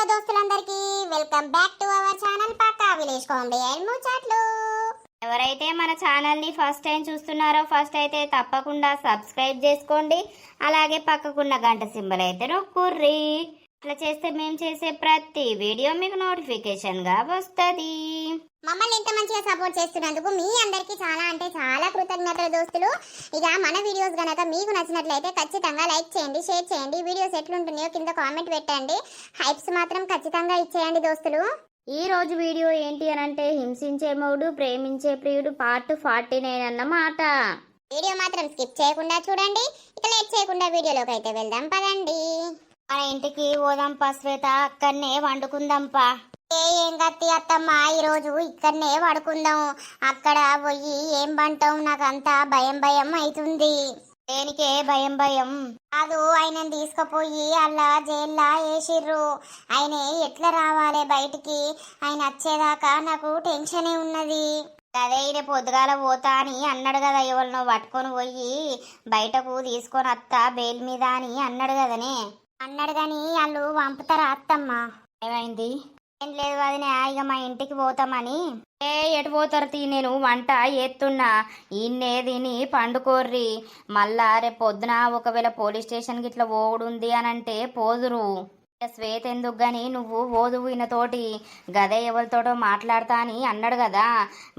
Hello దోస్తులందరికీ welcome back to our channel Pakka Village Comedy and Muchatlu. ఎవరైతే మన ఛానల్ని ఫస్ట్ టైం చూస్తున్నారో ఫస్ట్ అయితే తప్పకుండా సబ్స్క్రైబ్ చేసుకోండి. అలాగే పక్కకున్న గంట సింబల్ అయితే నొక్కుర్రి. ఇట్లా చేస్తే మేము చేసే ప్రతి వీడియో మీకు నోటిఫికేషన్గా వస్తుంది. మమ్మల్ని ఇంత మంచిగా సపోర్ట్ చేస్తున్నందుకు మీ అందరికీ చాలా అంటే చాలా కృతజ్ఞతలు దోస్తులు. ఇక మన వీడియోస్ గనక మీకు నచ్చినట్లయితే ఖచ్చితంగా లైక్ చేయండి, షేర్ చేయండి. వీడియోస్ ఎట్లుంటున్నాయో కింద కామెంట్ పెట్టండి. హైప్స్ మాత్రం ఖచ్చితంగా ఇచ్చేయండి దోస్తులు. ఈ రోజు వీడియో ఏంటి అని అంటే హింసించే మౌడు ప్రేమించే ప్రియుడు పార్ట్ 49 అన్నమాట. వీడియో మాత్రం స్కిప్ చేయకుండా చూడండి. ఇక లేట్ చేయకుండా వీడియోలోకి అయితే వెళ్దాం పదండి. మన ఇంటికి పోదాం శ్వేత, అక్కడనే వండుకుందాంపా. ఏం గత్తి అత్తమ్మ, ఈరోజు ఇక్కడనే పడుకుందాం. అక్కడ పోయి ఏం పంటాం, నాకంతా భయం భయం అవుతుంది. దేనికే భయం భయం కాదు, ఆయనను తీసుకుపోయి అలా జైల్లో వేసిర్రు. ఆయన ఎట్లా రావాలి బయటికి, ఆయన వచ్చేదాకా నాకు టెన్షనే ఉన్నది. అదే ఈయన పొద్దుగాల పోతా అని అన్నాడు కదా, ఎవరినో పట్టుకొని పోయి బయటకు తీసుకొని వస్తా బెయిల్ మీద అని అన్నాడు కదనే. అన్నాడు కానీ వాళ్ళు పంపుతారా అత్తమ్మ? ఏమైంది? ఏం లేదు వదిన, ఇక మా ఇంటికి పోతామని. ఎటు పోతారు తీ, నేను వంట ఎత్తున్నా. ఇన్నే తిని పండుకోర్రి. మళ్ళా రేపు పొద్దున ఒకవేళ పోలీస్ స్టేషన్కి ఇట్లా పోగుడుంది అని అంటే పోదురు. శ్వేత ఎందుకు గాని నువ్వు ఓదువు ఈయనతోటి. గదే ఎవరితోటో మాట్లాడతా అని అన్నాడు కదా,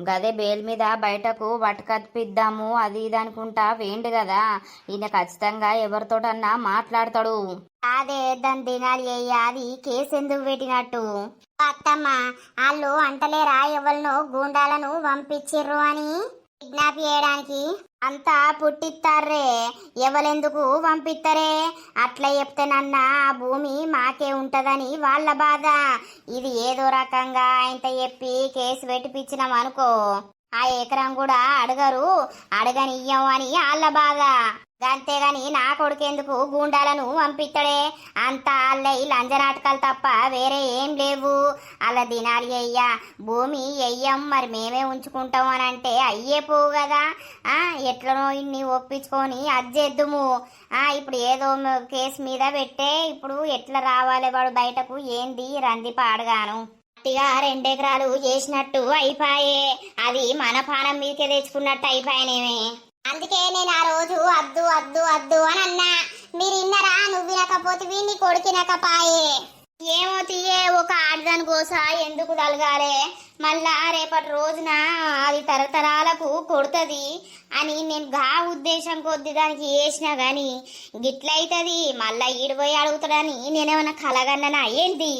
గదే బెయిల్ మీద బయటకు పట్టుకప్పిద్దాము అది ఇది అనుకుంటా వేండు కదా. ఈయన ఖచ్చితంగా ఎవరితోటన్నా మాట్లాడతాడు. అదే దాని దినాలు అది కేసు ఎందుకు పెట్టినట్టు అత్తమ్మ? వాళ్ళు అంటలేరా ఎవరినో గూండాలను పంపించిర్రు అని కిడ్నాప్ చేయడానికి? అంతా పుట్టిస్తారే, ఎవరెందుకు పంపిస్తారే? అట్లా చెప్తేనన్నా ఆ భూమి మాకే ఉంటదని వాళ్ళ బాధ. ఇది ఏదో రకంగా ఆయనతో చెప్పి కేసు పెట్టిపించినాం అనుకో, ఆ ఎకరం కూడా అడగరు, అడగనియ్యం అని వాళ్ళ బాధ. అంతేగాని నా కొడుకెందుకు గూండాలను పంపిస్తాడే? అంత అల్లయి లంజనాటకాలు తప్ప వేరే ఏం లేవు. అలా దినాలు అయ్యా భూమి వెయ్యం, మరి మేమే ఉంచుకుంటాం అని అంటే అయ్యే పోవు కదా. ఎట్లనో ఇన్ని ఒప్పించుకొని అజ్జేద్దుము. ఇప్పుడు ఏదో కేసు మీద పెట్టే, ఇప్పుడు ఎట్లా రావాలి వాడు బయటకు? ఏంది రంది పాడగాను. గట్టిగా 2 ఎకరాలు చేసినట్టు అయిపోయే, అది మన పానం మీదకే తెచ్చుకున్నట్టు అయిపోయానేమే. అందుకే నేను ఆ రోజు వద్దు వద్దు వద్దు అని అన్నా. మీరు ఇన్నరా? నువ్వు వినకపోతే నీ కొడుకినకపాయే. ఏమో తీయే, ఒక ఆడదాని కోస ఎందుకు తలగాలే? మళ్ళా రేపటి రోజున అది తరతరాలకు కొడుతుంది అని నేను గా ఉద్దేశం కొద్ది దానికి వేసినా గాని గిట్లయితుంది. మళ్ళా ఈడిపోయి అడుగుతాడని నేనేమన్నా కలగన్ననా ఏంటి?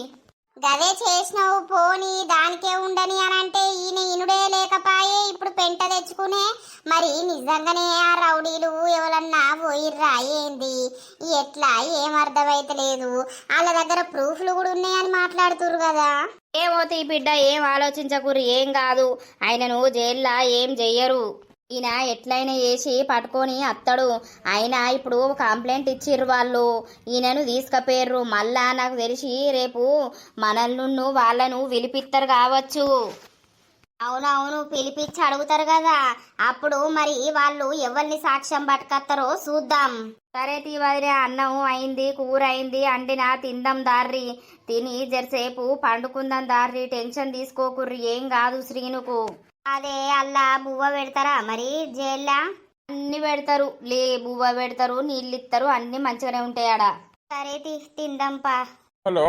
గదే చేసినావు పోని, దానికే ఉండని అని అంటే ఈయన ఇనుడే లేకపాయే. ఇప్పుడు పెంట తెచ్చుకునే. మరి నిజంగానే ఆ రౌడీలు ఎవరన్నా పోయిర్రా ఏంది? ఎట్లా ఏం అర్థమైతలేదు. వాళ్ళ దగ్గర ప్రూఫ్లు కూడా ఉన్నాయని మాట్లాడుతురు కదా. ఏమోతి బిడ్డ, ఏం ఆలోచించకూరు, ఏం కాదు. ఆయనను జైల్లో ఏం చెయ్యరు. ఈయన ఎట్లయినా చేసి పట్టుకొని అత్తడు. ఆయన ఇప్పుడు కంప్లైంట్ ఇచ్చిర్రు వాళ్ళు, ఈయనను తీసుకుపోయారు. మళ్ళా నాకు తెలిసి రేపు మనల్ని వాళ్ళను పిలిపిస్తారు కావచ్చు. అవునవును, పిలిపించి అడుగుతారు కదా. అప్పుడు మరి వాళ్ళు ఎవరిని సాక్ష్యం పట్టుకొస్తారో చూద్దాం. సరే తీవదిరే, అన్నం అయింది, కూర అయింది, అండినా తిందాం దార్రి. తిని జరసేపు పండుకుందాం దార్రి. టెన్షన్ తీసుకోకుర్రి, ఏం కాదు శ్రీనుకు. అదే అల్లా బువ్వ పెడతారా మరి జైల్లా? అన్ని పెడతారు, బువ్వ పెడతారు, నీళ్ళు ఇస్తారు, అన్ని మంచిగానే ఉంటాయాడ. సరే తిందాంపా. Hello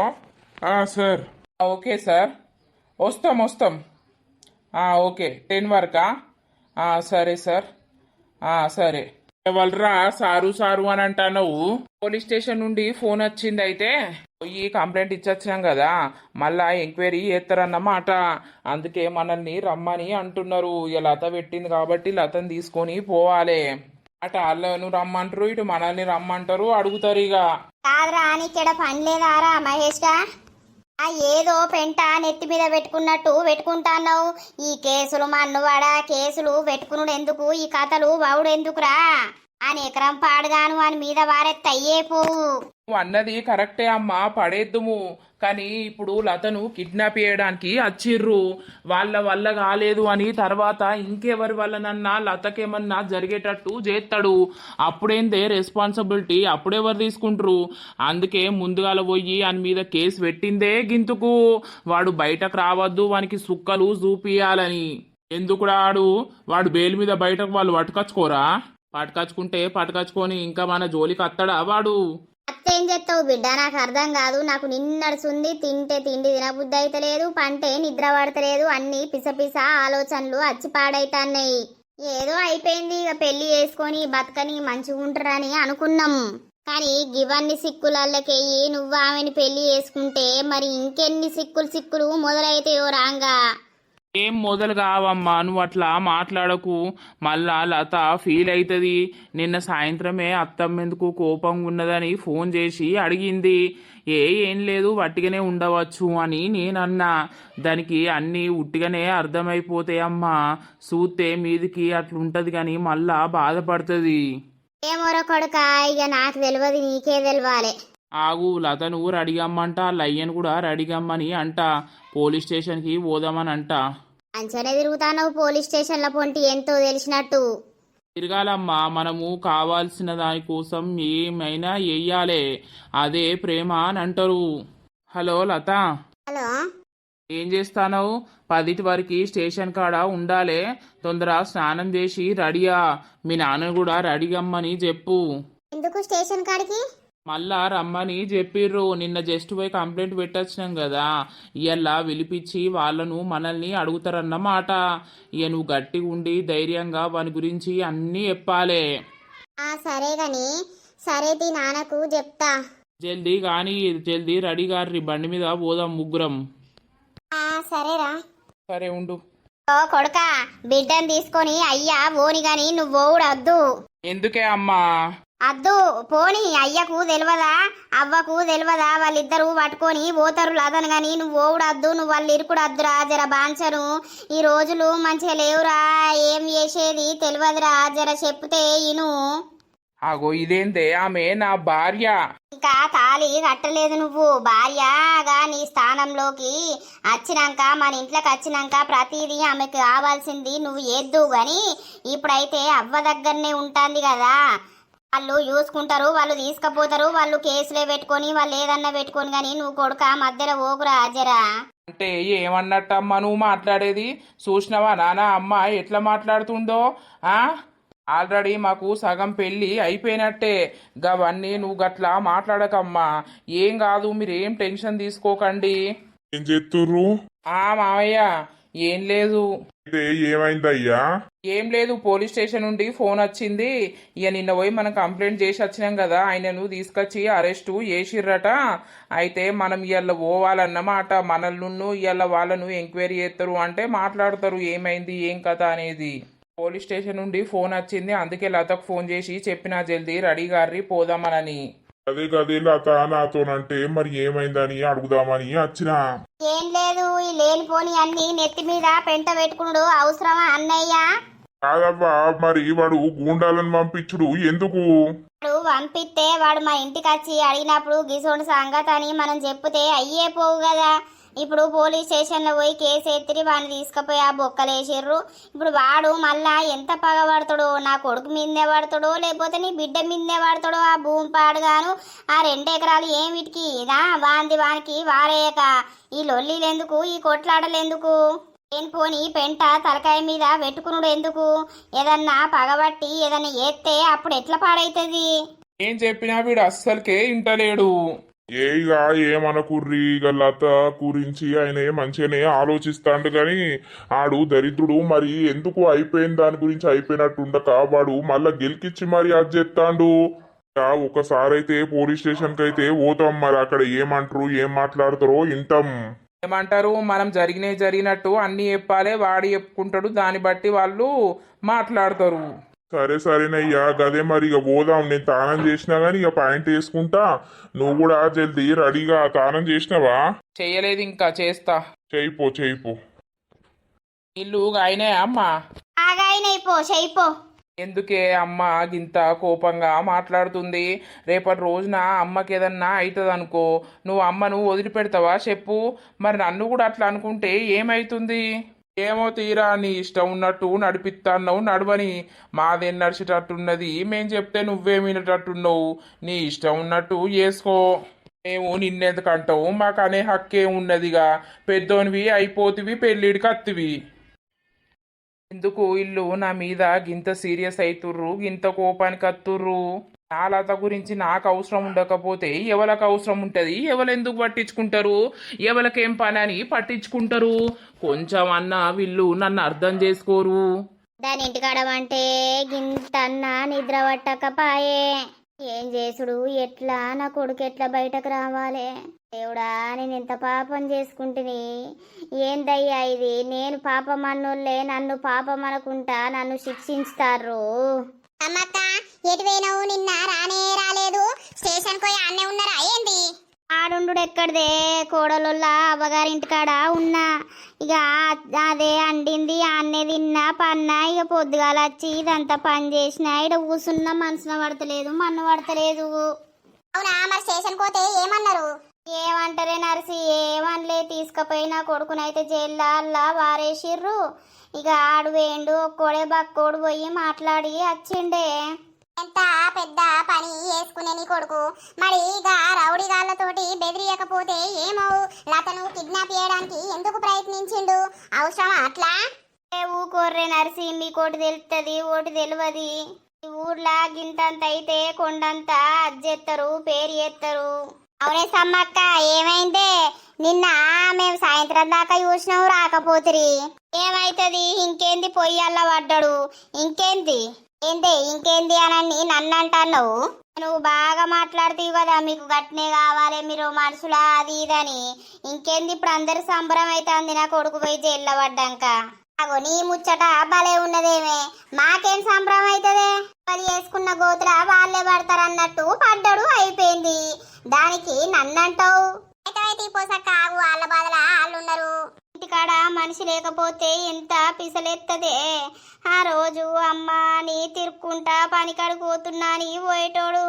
sir. ఓకే సార్, వస్తాం. ఓకే 10 వరకా? సరే సార్. సరే. ఎవరురా సారు అని అంటున్నావు? పోలీస్ స్టేషన్ నుండి ఫోన్ వచ్చింది, అయితే పోయి కంప్లైంట్ ఇచ్చొచ్చినాం కదా, మళ్ళా ఎంక్వైరీ చేస్తారన్నమాట. అందుకే మనల్ని రమ్మని అంటున్నారు. ఇక లత పెట్టింది కాబట్టి లతను తీసుకొని పోవాలి. అటు వాళ్ళను రమ్మంటారు, ఇటు మనల్ని రమ్మంటారు, అడుగుతారు. ఇక కాదురా నీకెడ పని లేదారా మహేష్? ఏదో పెంట నెత్తి మీద పెట్టుకున్నట్టు పెట్టుకుంటాన్నావు. ఈ కేసులు మన్నువాడా, కేసులు పెట్టుకునుడు ఎందుకు, ఈ కథలు వావుడు ఎందుకురా? అని ఎకరం పాడుగాను అని మీద వారెత్తయ్యే పోవు. నువ్వు అన్నది కరెక్టే అమ్మా, పడేద్దుము. కానీ ఇప్పుడు లతను కిడ్నాప్ చేయడానికి వచ్చిర్రు. వాళ్ళ వల్ల కాలేదు అని తర్వాత ఇంకెవరి వల్లనన్నా లతకేమన్నా జరిగేటట్టు చేస్తాడు. అప్పుడేందే రెస్పాన్సిబిలిటీ అప్పుడెవరు తీసుకుంటారు? అందుకే ముందుగాల పోయి అని మీద కేసు పెట్టిందే గింతుకు. వాడు బయటకు రావద్దు, వానికి సుక్కలు చూపియాలని. ఎందుకు రాడు? వాడు బెయిల్ మీద బయటకు వాళ్ళు పట్టుకొచ్చుకోరా? పట్టుకొచ్చుకొని ఇంకా మన జోలికి అత్తడా వాడు? అత్తేం చెప్తావు బిడ్డ, నాకు అర్థం కాదు. నాకు నిన్నడుసుంది, తింటే తిండి తినబుద్ధి అయితే లేదు, పంటే నిద్ర పడతలేదు, అన్ని పిసపిస ఆలోచనలు అచ్చి పాడైతాన్నాయి. ఏదో అయిపోయింది, ఇక పెళ్లి చేసుకొని బతకని మంచిగా ఉంటారని అనుకున్నాం. కానీ గివన్ని సిక్కులల్లకెయ్యి నువ్వు ఆమెని పెళ్లి చేసుకుంటే మరి ఇంకెన్ని సిక్కులు మొదలైతాయో రాంగా. ఏం మొదలు కావమ్మా, నువ్వు అట్లా మాట్లాడకు. మళ్ళా లత ఫీల్ అవుతుంది. నిన్న సాయంత్రమే అత్తమ్మ ఎందుకు కోపంగా ఉన్నదని ఫోన్ చేసి అడిగింది. ఏం లేదు, వట్టిగానే ఉండవచ్చు అని నేనన్నా. దానికి అన్నీ ఉట్టిగానే అర్థమైపోతాయమ్మా. చూస్తే మీదికి అట్లుంటది కానీ మళ్ళా బాధపడుతుంది. ఏమోరో కొడుక, ఇక నాకు తెలియదు, నీకే తెలవాలి. ఆగు, లతను రెడీగమ్మంట, లయ్యను కూడా రెడీగమ్మని అంట. పోలీస్ స్టేషన్కి పోదామని అంట. అంచనే తిరుగుతావు పోలీస్ స్టేషన్ల పొంటి ఎంతో తెలిసినట్టు. తిరగాలమ్మా, మనము కావాల్సిన దానికోసం ఏమైనా చెయ్యాలే, అదే ప్రేమ అని అంటారు. హలో లత, హలో, ఏం చేస్తానవు? 10 వరకు స్టేషన్ కాడ ఉండాలే. తొందర స్నానం చేసి రెడీయా. మీ నాన్న కూడా రెడీగమ్మని చెప్పు. ఎందుకు స్టేషన్ కాడికి? మళ్ళా రమ్మని చెప్పిర్రు. నిన్న జస్ట్ పోయి కంప్లైంట్ పెట్టొచ్చినాం కదా, ఇయ్యల్లా విలిపించి వాళ్ళను మనల్ని అడుగుతారన్నమాట. ఇక నువ్వు గట్టిగా ఉండి ధైర్యంగా వాని గురించి అన్నీ చెప్పాలే. సరే గాని, సరే తి నాన్నకు చెప్తా. జల్దీ కానీ, జల్దీ రెడీ గారి, బండి మీద పోదాం ముగ్గురం. సరేరా. సరే ఉండు. ఓ కొడుక, బిడ్డను తీసుకొని అయ్యా ఓని గాని నువ్వు ఓడద్దు. ఎందుకే అమ్మా? అద్దు పోని, అయ్యకు తెలియదా అవ్వకు తెలియదా? వాళ్ళిద్దరూ పట్టుకొని పోతారు లతను గాని నువ్వు ఓడద్దు. నువ్వు వాళ్ళు ఇరుకుడద్దురా, జర బాంచను. ఈ రోజులు మంచిగా లేవురా, ఏం చేసేది తెలియదురా, జర చెప్తే ఇను. ఆగో, ఇదేందే? ఆమె నా భార్య. ఇంకా తాళి కట్టలేదు నువ్వు. భార్యగా నీ స్థానంలోకి వచ్చినాక, మన ఇంట్లోకి వచ్చినాక ప్రతిదీ ఆమెకు కావాల్సింది నువ్వు ఏద్దు గాని, ఇప్పుడైతే అవ్వ దగ్గరనే ఉంటుంది కదా, వాళ్ళు చూసుకుంటారు, వాళ్ళు తీసుకుపోతారు, వాళ్ళు కేసులే పెట్టుకొని వాళ్ళు ఏదన్నా పెట్టుకొని. కానీ నువ్వు కొడుక మధ్యలో ఓగురా జరా. అంటే ఏమన్నట్టమ్మా నువ్వు మాట్లాడేది? చూసినావా నాన్న అమ్మ ఎట్లా మాట్లాడుతుందో? ఆల్రెడీ మాకు సగం పెళ్ళి అయిపోయినట్టే. గవన్నీ నువ్వు గట్లా మాట్లాడకమ్మా. ఏం కాదు, మీరేం టెన్షన్ తీసుకోకండి. ఏం చేస్తుర్రు? మావయ్య, ఏం లేదు. అయితే ఏమైందయ్యా? ఏం లేదు, పోలీస్ స్టేషన్ నుండి ఫోన్ వచ్చింది. ఇక నిన్న పోయి మనం కంప్లైంట్ చేసి వచ్చినాం కదా, ఆయనను తీసుకొచ్చి అరెస్టు చేసిర్రట. అయితే మనం ఇవాళ పోవాలన్నమాట. మనల్ని ఇవాళ వాళ్ళను ఎంక్వైరీ చేస్తారు, అంటే మాట్లాడతారు ఏమైంది ఏం కథ అనేది. పోలీస్ స్టేషన్ నుండి ఫోన్ వచ్చింది, అందుకే లతకు ఫోన్ చేసి చెప్పినా జల్దీ రెడీ గారి పోదామనని. అదే కదే లత నాతోనంటే మరి ఏమైందని అడుగుదామని వచ్చినా. ఏం లేదు, ఈ లేనిపోని అన్ని నెత్తి మీద పెంట పెట్టుకున్నాడు అవసరమా అన్నయ్య? కాదవ్వా, మరి వాడు గూండాలను పంపించుడు ఎందుకు? వాడు పంపిస్తే వాడు మా ఇంటికి వచ్చి అడిగినప్పుడు గిసోడు సంగతి అని మనం చెప్తే అయ్యే పోవు కదా. ఇప్పుడు పోలీస్ స్టేషన్లో పోయి కేసు ఎత్తిరి వాడిని తీసుకుపోయి ఆ బొక్కలేసిర్రు. ఇప్పుడు వాడు మళ్ళా ఎంత పగబడతాడో, నా కొడుకు మీదే పడతాడో లేకపోతే నీ బిడ్డ మీదే పడతాడో ఆ భూమి పాడుగాను. ఆ 2 ఎకరాలు ఏమిటికి వానికి వారేయక ఈ లొల్లీలు ఎందుకు, ఈ కొట్లాటలు ఎందుకు? ఏం పోని పెంట తలకాయ మీద పెట్టుకునుడు ఎందుకు? ఏదన్నా పగబట్టి ఏదన్నా ఏస్తే అప్పుడు ఎట్లా పాడైతుంది? ఏం చెప్పినా వీడు అస్సలకే ఇంటలేడు. ఇక ఏమనకుర్రి, ఇక లత గురించి ఆయన మంచిగానే ఆలోచిస్తాడు గాని ఆడు దరిద్రుడు. మరి ఎందుకు అయిపోయిన దాని గురించి అయిపోయినట్టుండక వాడు మళ్ళా గెలికిచ్చి మరి అది చెప్తాడు. ఒకసారి అయితే పోలీస్ స్టేషన్కి అయితే పోతాం, మరి అక్కడ ఏమంటారు ఏం మాట్లాడతారో వింటాం. ఏమంటారు? మనం జరిగినట్టు అన్ని చెప్పాలి, వాడు చెప్పుకుంటాడు, దాన్ని బట్టి వాళ్ళు మాట్లాడతారు. సరేనయ్యా, గదే మరి ఇక పోదాం. నేను తానం చేసినా గానీ ఇక ప్యాంట్ వేసుకుంటా. నువ్వు కూడా జల్దీ రెడీగా తానం చేసినావా? చెయ్యలేదు, ఇంకా చేస్తా. చేయిపో. ఇల్లు అయినాయా అమ్మా? ఆగాయనైపో చెయ్యిపో. ఎందుకే అమ్మ గింత కోపంగా మాట్లాడుతుంది? రేపటి రోజున అమ్మకి ఏదన్నా అవుతుంది అనుకో, నువ్వు అమ్మను వదిలిపెడతావా చెప్పు? మరి నన్ను కూడా అట్లా అనుకుంటే ఏమైతుంది? ఏమో తీరా, నీ ఇష్టం ఉన్నట్టు నడిపిస్తాన్నావు, నడవని. మాదేం నడిచేటట్టున్నది? మేం చెప్తే నువ్వేం వినేటట్టున్నావు? నీ ఇష్టం ఉన్నట్టు చేసుకో. మేము నిన్నెందుకంటావు? మాకు అనే హక్కే ఉన్నదిగా. పెద్దోనివి అయిపోతివి, పెళ్ళిడికి అత్తివి. ఎందుకు ఇల్లు నా మీద గింత సీరియస్ అవుతుర్రు, గింత కోపానికి అత్తుర్రు? నా లత గురించి నాకు అవసరం ఉండకపోతే ఎవరికి అవసరం ఉంటుంది? ఎవరెందుకు పట్టించుకుంటారు? ఎవరికేం పని అని పట్టించుకుంటారు? కొంచెం అన్న వీళ్ళు నన్ను అర్థం చేసుకోరు. దాని ఇంటికాడమంటే గింతన్నా నిద్ర పట్టకపాయే. ఏం చేసుడు? ఎట్లా నా కొడుకు ఎట్లా బయటకు రావాలి? దేవుడా, నేను ఎంత పాపం చేసుకుంటుని. ఏందయ్యా ఇది? నేను పాపం అన్నోళ్ళే నన్ను పాపం అనుకుంటా నన్ను శిక్షించుతారు. అమ్మక్క, ఎటు పోయినావు? నిన్న రానే రాలేదు. స్టేషన్ పోయి అన్నే ఉన్నారా ఏంది? ఆడుండు ఎక్కడిదే, కోడలోళ్ళ అవ్వగారింటికాడ ఉన్నా. ఇక అదే అండింది, అన్నే తిన్నా, పన్నా. ఇక పొద్దుగాల వచ్చి ఇదంతా పని చేసిన. ఇక కూసున్నా, మనసున పడతలేదు, మన్ను పడతలేదు. అవునా? మరి స్టేషన్ పోతే ఏమన్నారు? ఏమంటారే నర్సి, ఏమనలే. తీసుకుపోయినా కొడుకునైతే జైల్లో అల్లా వారేసిర్రు. ఇక ఆడు వేండు ఒక్కోడే బక్కోడు పోయి మాట్లాడి వచ్చిండే. ఎంత పెద్ద పని చేసుకునే నీ కొడుకు మరి ఇక రౌడీ గాళ్ళతోటి బెదిరియకపోతే ఏమో? లతను కిడ్నాప్ చేయడానికి ఎందుకు ప్రయత్నించిండు? అవసరం అట్లా? ఊకోర్రే నర్సి, మీకోటి తెలుస్తుంది, ఓటి తెలియదు. ఈ ఊర్లో గింతంత అయితే కొండంతా అజ్జెత్తరు, పేరు ఎత్తరు. అవునే సమ్మక్క, ఏమైందే? నిన్న మేము సాయంత్రం దాకా చూసినావు, రాకపోతురి. ఏమైతుంది? ఇంకేంది, పొయ్యల్లా పడ్డాడు. ఇంకేంది ఇంకేంది అని నన్ను అంటున్నావు? నువ్వు బాగా మాట్లాడుతావు కదా, మీకు గట్నే కావాలి, మీరు మనుషులా అది ఇదని. ఇంకేంది? ఇప్పుడు అందరు సంబరం అవుతుంది నా కొడుకు పోయి జైల్లో పడ్డాక. అగో నీ ముచ్చట భలే ఉన్నదేమే. మాకేం సంబరం అవుతుంది? వాళ్ళు వేసుకున్న గోతుల వాళ్ళే పడతారు అన్నట్టు పడ్డాడు, అయిపోయింది. దానికి నన్నంటావు? అయితే పోసాక ఆగు, వాళ్ళ బాధల వాళ్ళున్నారు. ఇంటికాడ మనిషి లేకపోతే ఎంత పిసలెత్తదే. ఆ రోజు అమ్మ అని తిరుక్కుంటా పనికాడికి పోతున్నా అని పోయేటోడు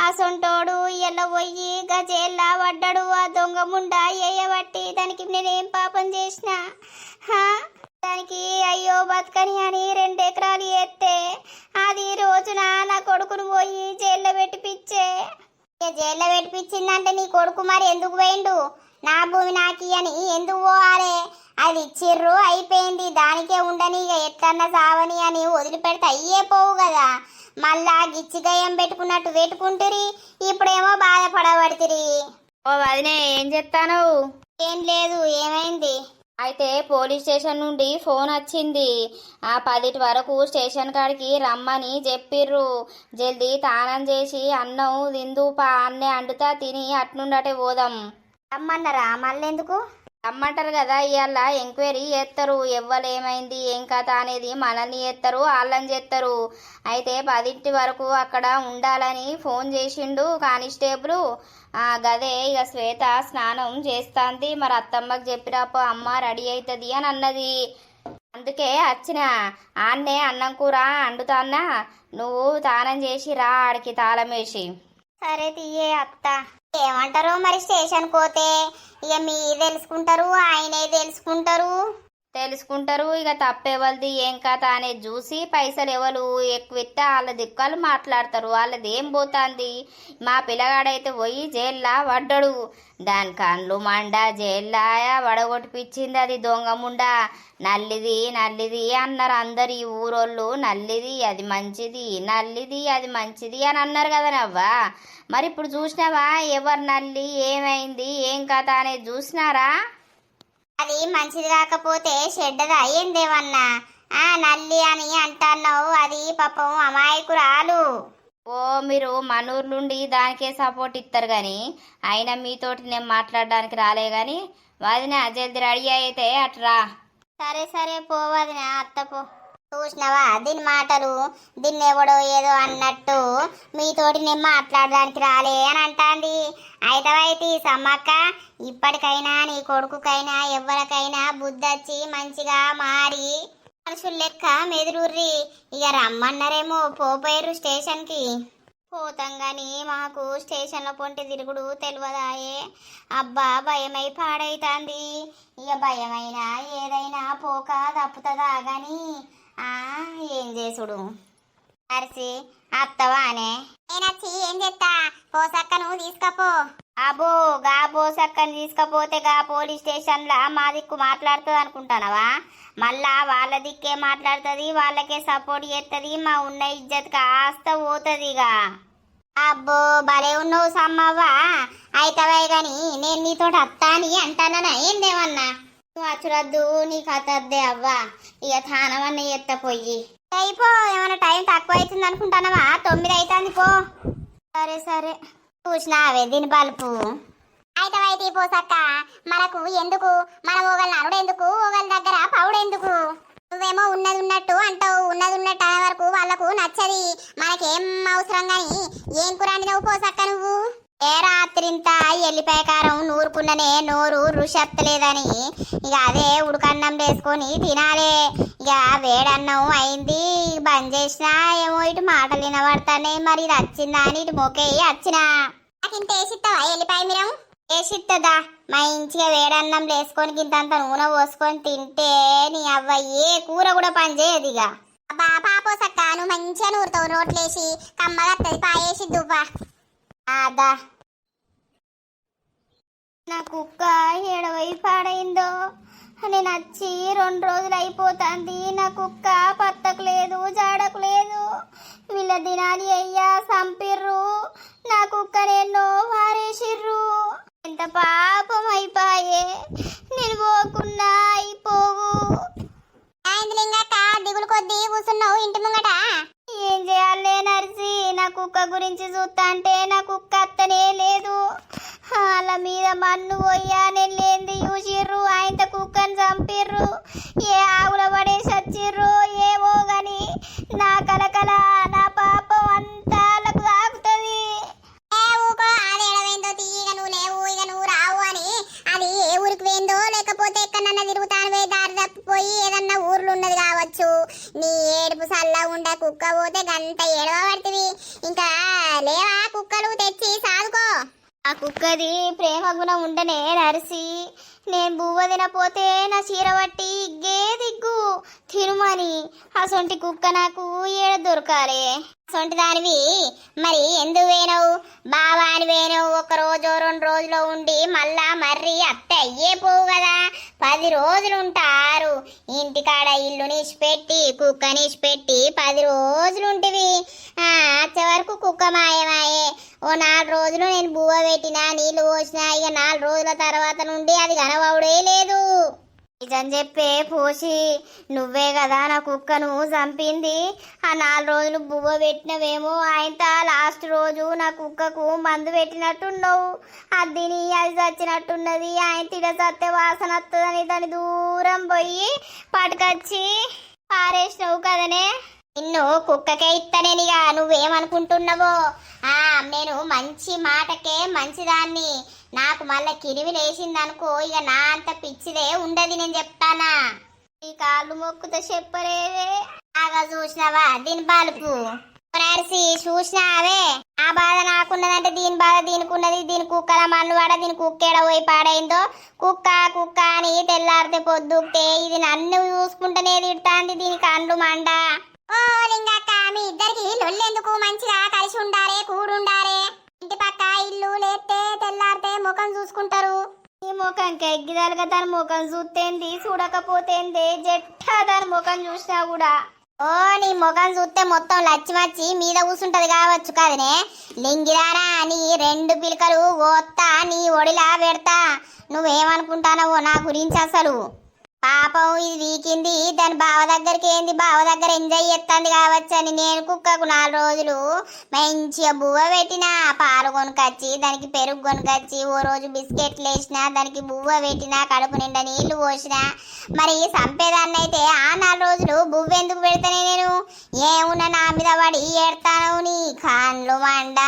అసొంటోడు ఇలా పోయి గజేల్లా పడ్డాడు. ఆ దొంగ ముండా ఏయబట్టి దానికి నేనేం పాపం చేసినా? దానికి అయ్యో బతకని అని 2 ఎకరాలు ఎత్తే అది రోజున నా కొడుకును పోయి జైల్లో పెట్టిపిచ్చే. జైల్లో పెట్టిపించిందంటే నీ కొడుకు మరి ఎందుకు పోయిండు? నా భూమి నాకి అని ఎందుకు పోవాలి? అది ఇచ్చిర్రు, అయిపోయింది. దానికే ఉండని, ఇక ఎట్లన్నా సావని అని వదిలిపెడితే అయ్యే పోవు కదా. మళ్ళా గిచ్చిగయ్యం పెట్టుకున్నట్టు పెట్టుకుంటురి, ఇప్పుడేమో బాధపడబడితిరి. ఓ వదినే, ఏం చెప్తాను? ఏం లేదు. ఏమైంది? అయితే పోలీస్ స్టేషన్ నుండి ఫోన్ వచ్చింది. ఆ 10 వరకు స్టేషన్ కాడికి రమ్మని చెప్పిర్రు. జల్దీ తానం చేసి అన్నం తిందుపా, అన్నే అండుతా తిని అట్నుండటే పోదాం రమ్మన్నారా? మళ్ళెందుకు రమ్మంటారు కదా, ఇవాళ ఎంక్వైరీ చేస్తారు. ఎవ్వలేమైంది ఏం కథ అనేది మనల్ని చేస్తారు, వాళ్ళని చేస్తారు. అయితే 10 వరకు అక్కడ ఉండాలని ఫోన్ చేసిండు కానిస్టేబుల్. గదే ఇక శ్వేత స్నానం చేస్తాంది. మరి అత్తమ్మకి చెప్పిరాపో, అమ్మ రెడీ అవుతుంది అని అన్నది. అందుకే వచ్చిన. ఆన్నే అన్నం కూర అండుతాన్నా, నువ్వు తానం చేసి రా ఆడికి తాళం వేసి. సరే తీయే అత్త. ఏమంటారు మరి స్టేషన్ పోతే? ఇక మీ తెలుసుకుంటారు, ఆయనే తెలుసుకుంటారు. ఇక తప్పేవలది ఏం కథ అనేది చూసి పైసలు ఎవరు ఎక్కువ ఇస్తే వాళ్ళ దిక్కలు మాట్లాడతారు. వాళ్ళది ఏం పోతుంది? మా పిల్లగాడైతే పోయి జైల్లో పడ్డాడు. దాని కళ్ళు మండ జైల్లో వడగొట్టిపించింది. అది దొంగ ముండ. నల్లిది అన్నారు అందరు ఈ ఊరోళ్ళు. నల్లిది అది మంచిది, నల్లిది అది మంచిది అని అన్నారు కదా నవ్వా. మరి ఇప్పుడు చూసినావా ఎవరు నల్లి, ఏమైంది ఏం కథ అనేది చూసినారా? అది మంచిది కాకపోతే చెడ్డది అయ్యిందేమన్నా. నల్లి అని అంటున్నావు, అది పాపం అమాయకురాలు. ఓ మీరు మనూరు నుండి దానికే సపోర్ట్ ఇస్తారు కానీ అయినా మీతోటి నేను మాట్లాడడానికి రాలే కానీ వదిన జల్ది రెడీ అయితే అట్రా. సరే పోవదిన అత్త పో. చూసినావా దీని మాటలు? దీన్ని ఎవడో ఏదో అన్నట్టు మీతోటి నేను మాట్లాడడానికి రాలే అని అంటాంది. అయితే సమ్మక్క, ఇప్పటికైనా నీ కొడుకుకైనా ఎవరికైనా బుద్ధి వచ్చి మంచిగా మారి మనుషులు లెక్క మెదురుర్రి ఇక రమ్మన్నారేమో పోపోయారు స్టేషన్కి. పోతాం గాని మాకు స్టేషన్లో పొంటి తిరుగుడు తెలియదాయే. అబ్బా భయమై పాడైతాంది. ఇక భయమైనా ఏదైనా పోక తప్పుతుందా గాని ఏం చేసుడు. అరిసి అత్తవానే నేనొచ్చి ఏం చెప్తా, పోసక్కను తీసుకపో. అబో గా పోసక్కని తీసుకపోతే గా పోలీస్ స్టేషన్లా మా దిక్కు మాట్లాడుతుంది అనుకుంటానవా? మళ్ళా వాళ్ళ దిక్కే మాట్లాడుతుంది, వాళ్ళకే సపోర్ట్ చేస్తుంది, మా ఉన్న ఇజ్జత్ కాస్త పోతుందిగా. అబ్బో భలే ఉన్నావు సమ్మవ్వా. అయితవే గాని నేను నీతో అత్తా అని అంటానా ఏందేమన్నా? నువ్వు అచ్చురద్దు, నీకు అతద్దే అవ్వా. ఇక తానవన్న ఎత్త పోయి అయిపో. ఏమైనా టైం తక్కువ అవుతుంది అనుకుంటానవా? 9 అవుతుంది పో. సరే సరే చూసినావే దీని బల్పు. అయితే పోసక్క మనకు ఎందుకు, మన ఓగల్ నరుడు ఎందుకు, ఓగల్ దగ్గర పౌడు ఎందుకు? నువ్వేమో ఉన్నది ఉన్నట్టు అంటావు, ఉన్నది ఉన్నట్టు అనే వరకు వాళ్ళకు నచ్చది. మనకేం అవసరం గాని ఏం కురాండి నువ్వు పోసక్క నువ్వు? ఏ రాత్రింతా ఎల్లిపాయ కారం నూరుకున్ననే నోరు రుషత్తలేదని ఇక అదే ఉడకన్నం వేసుకొని తినాలే. ఇక వేడన్నం అయింది బంద్ చేసినా ఏమో ఇటు మాటలు వినబడతానే. మరి ఇది వచ్చిందా అని ఇటు మొకేయి వచ్చినా. ఇంత వేసిస్తావా ఎల్లిపాయ మీరం? వేసిస్తుందా? మంచిగా వేడన్నం వేసుకొని గింతంత నూనె పోసుకొని తింటే నీ అవ్వ ఏ కూర కూడా పని చేయదు. ఇక బాబా పోసక్క నువ్వు మంచిగా నూరుతావు, రోట్లేసి కమ్మగా వస్తుంది పాయేసి దువ్వా. అదా నా కుక్క ఏడవై పాడైందో. నేను వచ్చి 2 రోజులు అయిపోతుంది. నా కుక్క పత్తకు లేదు, జాడకు లేదు. వీళ్ళ దినాలి అయ్యా సంపిర్రు. నా కుక్కని ఎన్నో వారేసిర్రు. ఎంత పాపం అయిపోయే. నేను పోకున్నా అయిపోవు. దిగులు కొద్దీ కూర్చున్నావు ఇంటి ముంగట. ఏం చేయాలే నర్సి, నా కుక్క గురించి చూస్తా అంటే నా కుక్క అత్తనే లేదు. వాళ్ళ మీద మన్ను పోయా నేను లేంది చూసిర్రు. ఆయన కుక్కని చంపిర్రు. ఏ ఆవుల పడేసి వచ్చిర్రు ఏమో గాని నా కలకల నా పాపం అంతా వాళ్ళకు తాకుతుంది. అదేడవేందో తీగ నువ్వు లేవు, ఇక నువ్వు రావు అని. అది ఏ ఊరికి పోయిందో లేకపోతే ఎక్కడన్నా తిరుగుతాను పోయి దారి తప్పిపోయి ఏదన్నా ఊర్లు ఉన్నది కావచ్చు. నీ ఏడుపు సల్లా ఉండ కుక్క పోతే గంట ఏడవ పడుతుంది. ఇంకా లేవా కుక్కలు తెచ్చి సాదుకో. ఆ కుక్కది ప్రేమ గుణం ఉండనే నరిసి. నేను బువ్వ తినపోతే నా చీర పట్టి ఇగ్గే దిగ్గు తిరుమని. అసొంటి కుక్క నాకు ఏడ దొరకాలే. అసొంటి దానివి మరి ఎందుకు వేనవు? బావా అని వేనవు. 1 రోజు 2 రోజులు ఉండి మళ్ళా మర్రి అత్త అయ్యే పోవు కదా. 10 రోజులు ఉంటారు ఇంటికాడ. ఇల్లు నిష్పెట్టి కుక్క నిష్పెట్టి 10 రోజులు ఉంటివి. వచ్చే వరకు కుక్క మాయమాయే. ఓ 4 రోజులు నేను బువ్వ పెట్టినా, నీళ్లు పోసినా. ఇక 4 రోజుల తర్వాత నుండి అది కనవడే లేదు. నిజం చెప్పే పోసి నువ్వే కదా నా కుక్కను చంపింది. ఆ 4 రోజులు బువ్వ పెట్టినవేమో. ఆయన లాస్ట్ రోజు నా కుక్కకు మందు పెట్టినట్టున్నావు. అది తిని అది చచ్చినట్టున్నది. ఆయన తిడ చస్తే వాసన వస్తుందని దాని దూరం పోయి పట్టుకొచ్చి పారేసినావు కదనే. నిన్ను కుక్కకే ఇత్తనేనిగా నువ్వేమనుకుంటున్నావో. నేను మంచి మాటకే మంచిదాన్ని. నాకు మళ్ళీ కిరివి లేచిందనుకో ఇక నా అంత పిచ్చిదే ఉండదు. నేను చెప్తానా? ఈ కాళ్ళు మొక్కుతో చెప్పలేదే. బాగా చూసినావా దీని బాలుపు? నర్సి చూసినావే. ఆ బాధ నాకున్నదంటే దీని బాధ దీనికున్నది. దీని కుక్కల మన్నువాడ దీని కుక్కేడ పోయి పాడైందో. కుక్క కుక్క అని తెల్లారితే పొద్దుకే ఇది నన్ను చూసుకుంటేనే తిడతాంది. దీని కండ్లు మండ. ఓ లింగక్క మీ ఇద్దరికి లొల్లెందుకు? మంచిగా కలిసి ఉండారే, కూడుండారే. ఇంటి పక్క ఇల్లు లేతే తెల్లారితే ముఖం చూసుకుంటారు. ఈ ముఖంకి ఎగ్గిదాలుగా దాని ముఖం చూస్తేంది, చూడకపోతేంది జట్ట దాని ముఖం చూసినా కూడా. ఓ నీ ముఖం చూస్తే మొత్తం లచ్చిమచ్చి మీద కూర్చుంటది కావచ్చు కదనే. లింగిదానా నీ 2 పిలకలు ఓత్తా నీ ఒడిలా పెడతా. నువ్వేమనుకుంటానవో నా గురించి అసలు? పాపం ఇది వీకింది దాని బావ దగ్గరికి ఏంది, బావ దగ్గర ఎంజాయ్ చేస్తుంది కావచ్చని నేను కుక్కకు 4 రోజులు మంచిగా బువ్వ పెట్టిన. పాలు కొనుకొచ్చి దానికి పెరుగు కొనుకొచ్చి ఓ రోజు బిస్కెట్లు వేసిన, దానికి బువ్వ పెట్టిన, కడుపు నిండా నీళ్లు పోసిన. మరి చంపేదాన్ని అయితే ఆ 4 రోజులు బువ్వ ఎందుకు పెడతానే నేను? ఏమున్నా నా మీద పడి ఏడతాను. నీ కాన్లు మండ,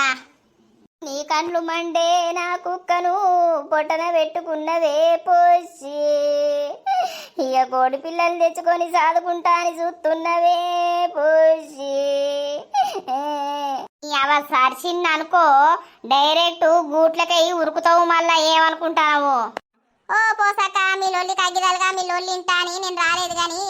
నీ కండ్లు మండే నా కుక్కను పొట్టన పెట్టుకున్నవే పోసి. ఇక కోడి పిల్లలు తెచ్చుకొని సాదుకుంటా అని చూస్తున్నవే పూసి అవ సరిచింది అనుకో డైరెక్ట్ గూట్లకై ఉరుకుతావు మళ్ళా ఏమనుకుంటావు. ఓ పోసాక మీ లొల్లి కగ్గిదలుగా మీ లొల్లి ఇంటా అని నేను రాలేదు గాని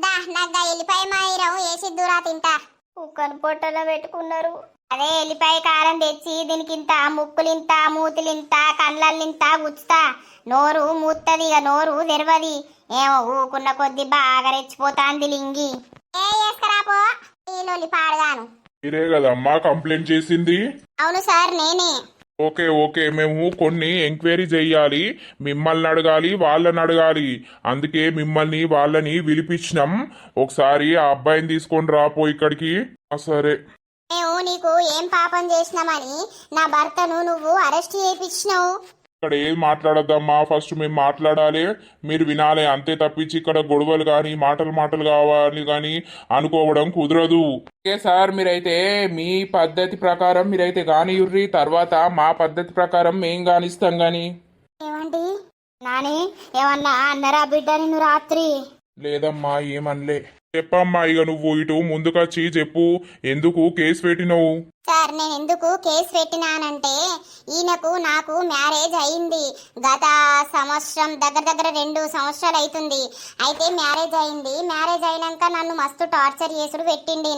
దా నగ్గా ఎల్లిపాయ మాయిరం వేసి దూరా తింటా. కుక్కను పొట్టలో పెట్టుకున్నారు. అదే ఎల్లిపాయ కారం తెచ్చి దీనికింత ముక్కులింత మూతులింత కళ్ళల్లింత గుచ్చుతా. నోరు మూత్తది ఇక నోరు తెరవది. ఏమో ఊకున్న కొద్ది బాగా రెచ్చిపోతాంది లింగి. ఏ వేసుకరాపో ఈ లొల్లి పాడగాను. మీరే కదమ్మా కంప్లైంట్ చేసింది? అవును సార్ నేనే. ఓకే ఓకే, మేము కొన్ని ఎంక్వైరీ చెయ్యాలి, మిమ్మల్ని అడగాలి వాళ్ళని అడగాలి, అందుకే మిమ్మల్ని వాళ్ళని పిలిపించినాం. ఒకసారి ఆ అబ్బాయిని తీసుకొని రాపో ఇక్కడికి. సరే. మేము నీకు ఏం పాపం చేసినామని నా భర్తను నువ్వు అరెస్ట్ చేయించినావు? ఇక్కడ ఏం మాట్లాడద్దమ్మా, ఫస్ట్ మేము మాట్లాడాలి, మీరు వినాలి, అంతే తప్పించి ఇక్కడ గొడవలు కానీ మాటలు కావాలి కానీ అనుకోవడం కుదరదు. ఓకే సార్, మీరైతే మీ పద్ధతి ప్రకారం మీరైతే కానియుర్రి, తర్వాత మా పద్ధతి ప్రకారం మేం కానిస్తాం గాని. ఏమండి నాని ఏమన్నా అన్నరా బిడ్డ నిన్ను రాత్రి? లేదమ్మా ఏమనలే. చెప్పమ్మా ఇక నువ్వు ఇటు ముందుకొచ్చి చెప్పు, ఎందుకు కేసు పెట్టినవు? సార్ నేను ఎందుకు కేసు పెట్టినానంటే ఈయనకు నాకు మ్యారేజ్ అయింది. గత సంవత్సరం దగ్గర 2 సంవత్సరాలు అవుతుంది. అయితే మ్యారేజ్ అయింది. మ్యారేజ్ అయినాక నన్ను మస్తు టార్చర్ చేసుడు పెట్టిండి.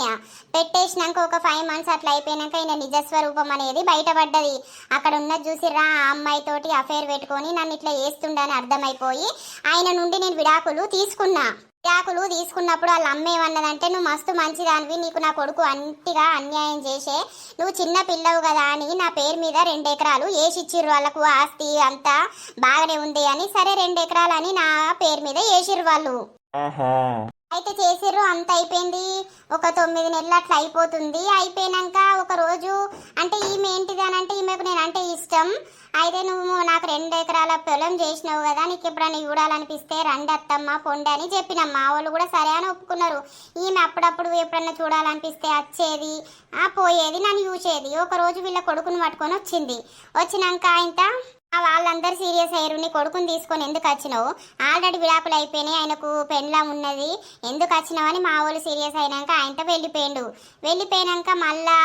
పెట్టేసినాక ఒక 5 మంత్స్ అట్లా అయిపోయినాక ఈయన నిజస్వరూపం అనేది బయటపడ్డది. అక్కడ ఉన్నది చూసిరా ఆ అమ్మాయితోటి అఫేర్ పెట్టుకొని నన్ను ఇట్లా చేస్తుండని అర్థమైపోయి ఆయన నుండి నేను విడాకులు తీసుకున్నా. విడాకులు తీసుకున్నప్పుడు వాళ్ళ అమ్మ ఏమన్నదంటే నువ్వు మస్తు మంచిదానివి, నీకు నా కొడుకు అంటిగా అన్యాయం చేసే నువ్వు చిన్న పిల్లవు కదా అని నా పేరు మీద 2 ఎకరాలు వేసిచ్చిర్రు. వాళ్ళకు ఆస్తి అంతా బాగానే ఉంది అని. సరే 2 ఎకరాలు అని నా పేరు మీద వేసిర్రు వాళ్ళు. అయితే చేసిర్రు, అంత అయిపోయింది. ఒక 9 నెలలు అట్లా అయిపోతుంది. అయిపోయినాక ఒక రోజు అంటే ఈమె ఏంటిది అని అంటే ఈమెకు నేను అంటే ఇష్టం. అయితే నువ్వు నాకు 2 ఎకరాల పొలం చేసినావు కదా, నీకు ఎప్పుడైనా చూడాలనిపిస్తే రండి అత్తమ్మ పొండి అని చెప్పినమ్మ. వాళ్ళు కూడా సరే అని ఒప్పుకున్నారు. ఈమె అప్పుడప్పుడు ఎప్పుడన్నా చూడాలనిపిస్తే వచ్చేది, పోయేది, నన్ను చూసేది. ఒక రోజు వీళ్ళ కొడుకుని పట్టుకొని వచ్చింది. వచ్చినాక ఇంత వాళ్ళందరూ సీరియస్ అయ్యారు. నీ కొడుకుని తీసుకొని ఎందుకు వచ్చినావు, ఆల్రెడీ విడాకులు అయిపోయినాయి, ఆయనకు పెండ్లం ఉన్నది, ఎందుకు వచ్చినావు అని మా వాళ్ళు సీరియస్ అయినాక ఆయనతో వెళ్ళిపోయిండు. వెళ్ళిపోయినాక మళ్ళా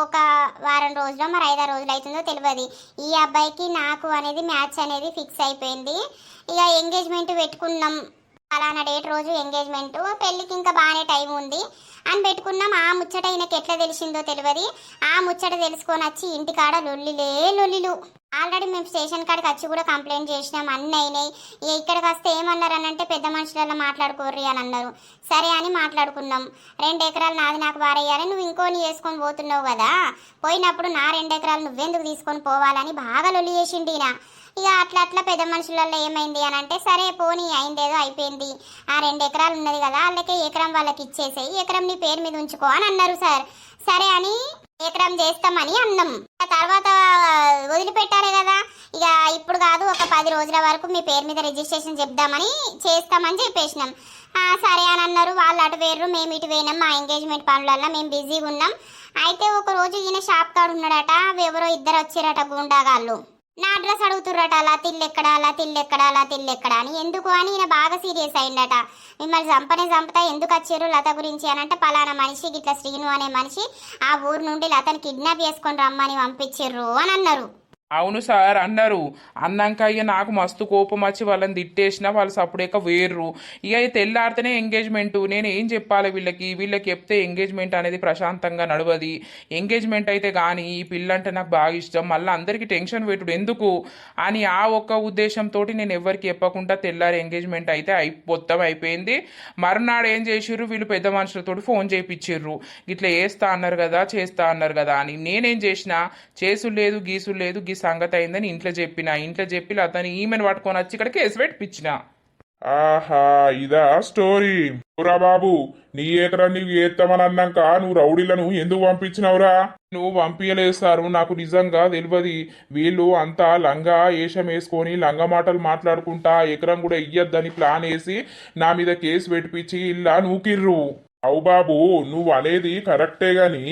ఒక వారం రోజులు మరి 5 రోజులు అవుతుందో తెలియదు. ఈ అబ్బాయికి నాకు అనేది మ్యాచ్ అనేది ఫిక్స్ అయిపోయింది. ఇక ఎంగేజ్మెంట్ పెట్టుకున్నాం. అలానా డేట్ రోజు ఎంగేజ్మెంట్, పెళ్ళికి ఇంకా బాగానే టైం ఉంది అని పెట్టుకున్నాం. ఆ ముచ్చట ఈయనకి ఎట్లా తెలిసిందో తెలియదు. ఆ ముచ్చట తెలుసుకొని వచ్చి ఇంటికాడ లొల్లిలు. ఆల్రెడీ మేము స్టేషన్ కాడికి వచ్చి కూడా కంప్లైంట్ చేసినాం, అన్నీ అయినాయి. ఇక్కడికి వస్తే ఏమన్నారు అని అంటే పెద్ద మనుషులలో మాట్లాడుకోర్రి అని అన్నారు. సరే అని మాట్లాడుకున్నాం. 2 ఎకరాలు నాది నాకు వారేయాలి, నువ్వు ఇంకోని చేసుకొని పోతున్నావు కదా, పోయినప్పుడు నా 2 ఎకరాలు నువ్వెందుకు తీసుకొని పోవాలని బాగా లొల్లి చేసిండి ఈయన. ఇక అట్లా పెద్ద మనుషులలో ఏమైంది అని అంటే సరే పోనీ అయిందేదో అయిపోయింది, ఆ 2 ఎకరాలు ఉన్నది కదా వాళ్ళకే ఎకరం వాళ్ళకి ఇచ్చేసేయి, ఎకరం నీ పేరు మీద ఉంచుకో అని అన్నారు సార్. సరే అని ఎకరం చేస్తామని అన్నాం. ఆ తర్వాత వదిలిపెట్టాలి కదా, ఇక ఇప్పుడు కాదు ఒక 10 రోజుల వరకు మీ పేరు మీద రిజిస్ట్రేషన్ చెప్దామని చేస్తామని చెప్పేసినాం. సరే అని అన్నారు. వాళ్ళు అటు వేర్రు, మేము ఇటు పోయినాం. మా ఎంగేజ్మెంట్ పనులలో మేము బిజీగా ఉన్నాం. అయితే ఒక రోజు ఈయన షాప్ కాడు ఉన్నాడట, ఎవరో 2 వచ్చారట గుండాగాళ్ళు. నా అడ్రస్ అడుగుతుర్రట, అలా తిల్లెక్కడా అని. ఎందుకు అని ఈయన బాగా సీరియస్ అయిందట. మిమ్మల్ని చంపుతా ఎందుకు వచ్చారు లత గురించి అని అంటే పలానా మనిషి గిట్ల శ్రీను అనే మనిషి ఆ ఊరు నుండి లతని కిడ్నాప్ చేసుకొని రమ్మని పంపించిర్రు అని అన్నారు. అవును సార్ అన్నారు. అన్నాక ఇక నాకు మస్తు కోపం వచ్చి వాళ్ళని తిట్టేసిన, వాళ్ళు సప్పుడేక వేర్రు. ఇక తెల్లారితేనే ఎంగేజ్మెంట్. నేను ఏం చెప్పాలి వీళ్ళకి చెప్తే ఎంగేజ్మెంట్ అనేది ప్రశాంతంగా నడవది. ఎంగేజ్మెంట్ అయితే కానీ ఈ పిల్లంటే నాకు బాగా ఇష్టం, మళ్ళీ అందరికీ టెన్షన్ పెట్టుడు ఎందుకు అని ఆ ఒక్క ఉద్దేశంతో నేను ఎవరికి చెప్పకుండా తెల్లారి ఎంగేజ్మెంట్ అయితే మొత్తం అయిపోయింది. మరునాడు ఏం చేసిర్రు, వీళ్ళు పెద్ద మనుషులతో ఫోన్ చేయించిర్రు, ఇట్లా చేస్తా అన్నారు కదా అని. నేనేం చేసినా చేసుడు లేదు గీసుడు లేదు, సంగతి అయిందని ఇంట్లో చెప్పి అతను ఈమెను పట్టుకొని వచ్చి ఇక్కడ కేసు పెట్టించిన. ఆహా ఇదా స్టోరీ. రా బాబు, నీ ఎకరా నీవు ఏస్తామని అన్నాక నువ్వు రౌడీలను ఎందుకు పంపించినవురా? నువ్వు పంపించలేస్తారు, నాకు నిజంగా తెలియదు. వీళ్ళు అంతా లంగా ఏషం వేసుకొని లంగా మాటలు మాట్లాడుకుంటా ఎకరం కూడా ఇయ్యద్దని ప్లాన్ వేసి నా మీద కేసు పెట్టించి ఇలా నూకిర్రు. అవు బాబు, నువ్వు అనేది కరెక్టే గాని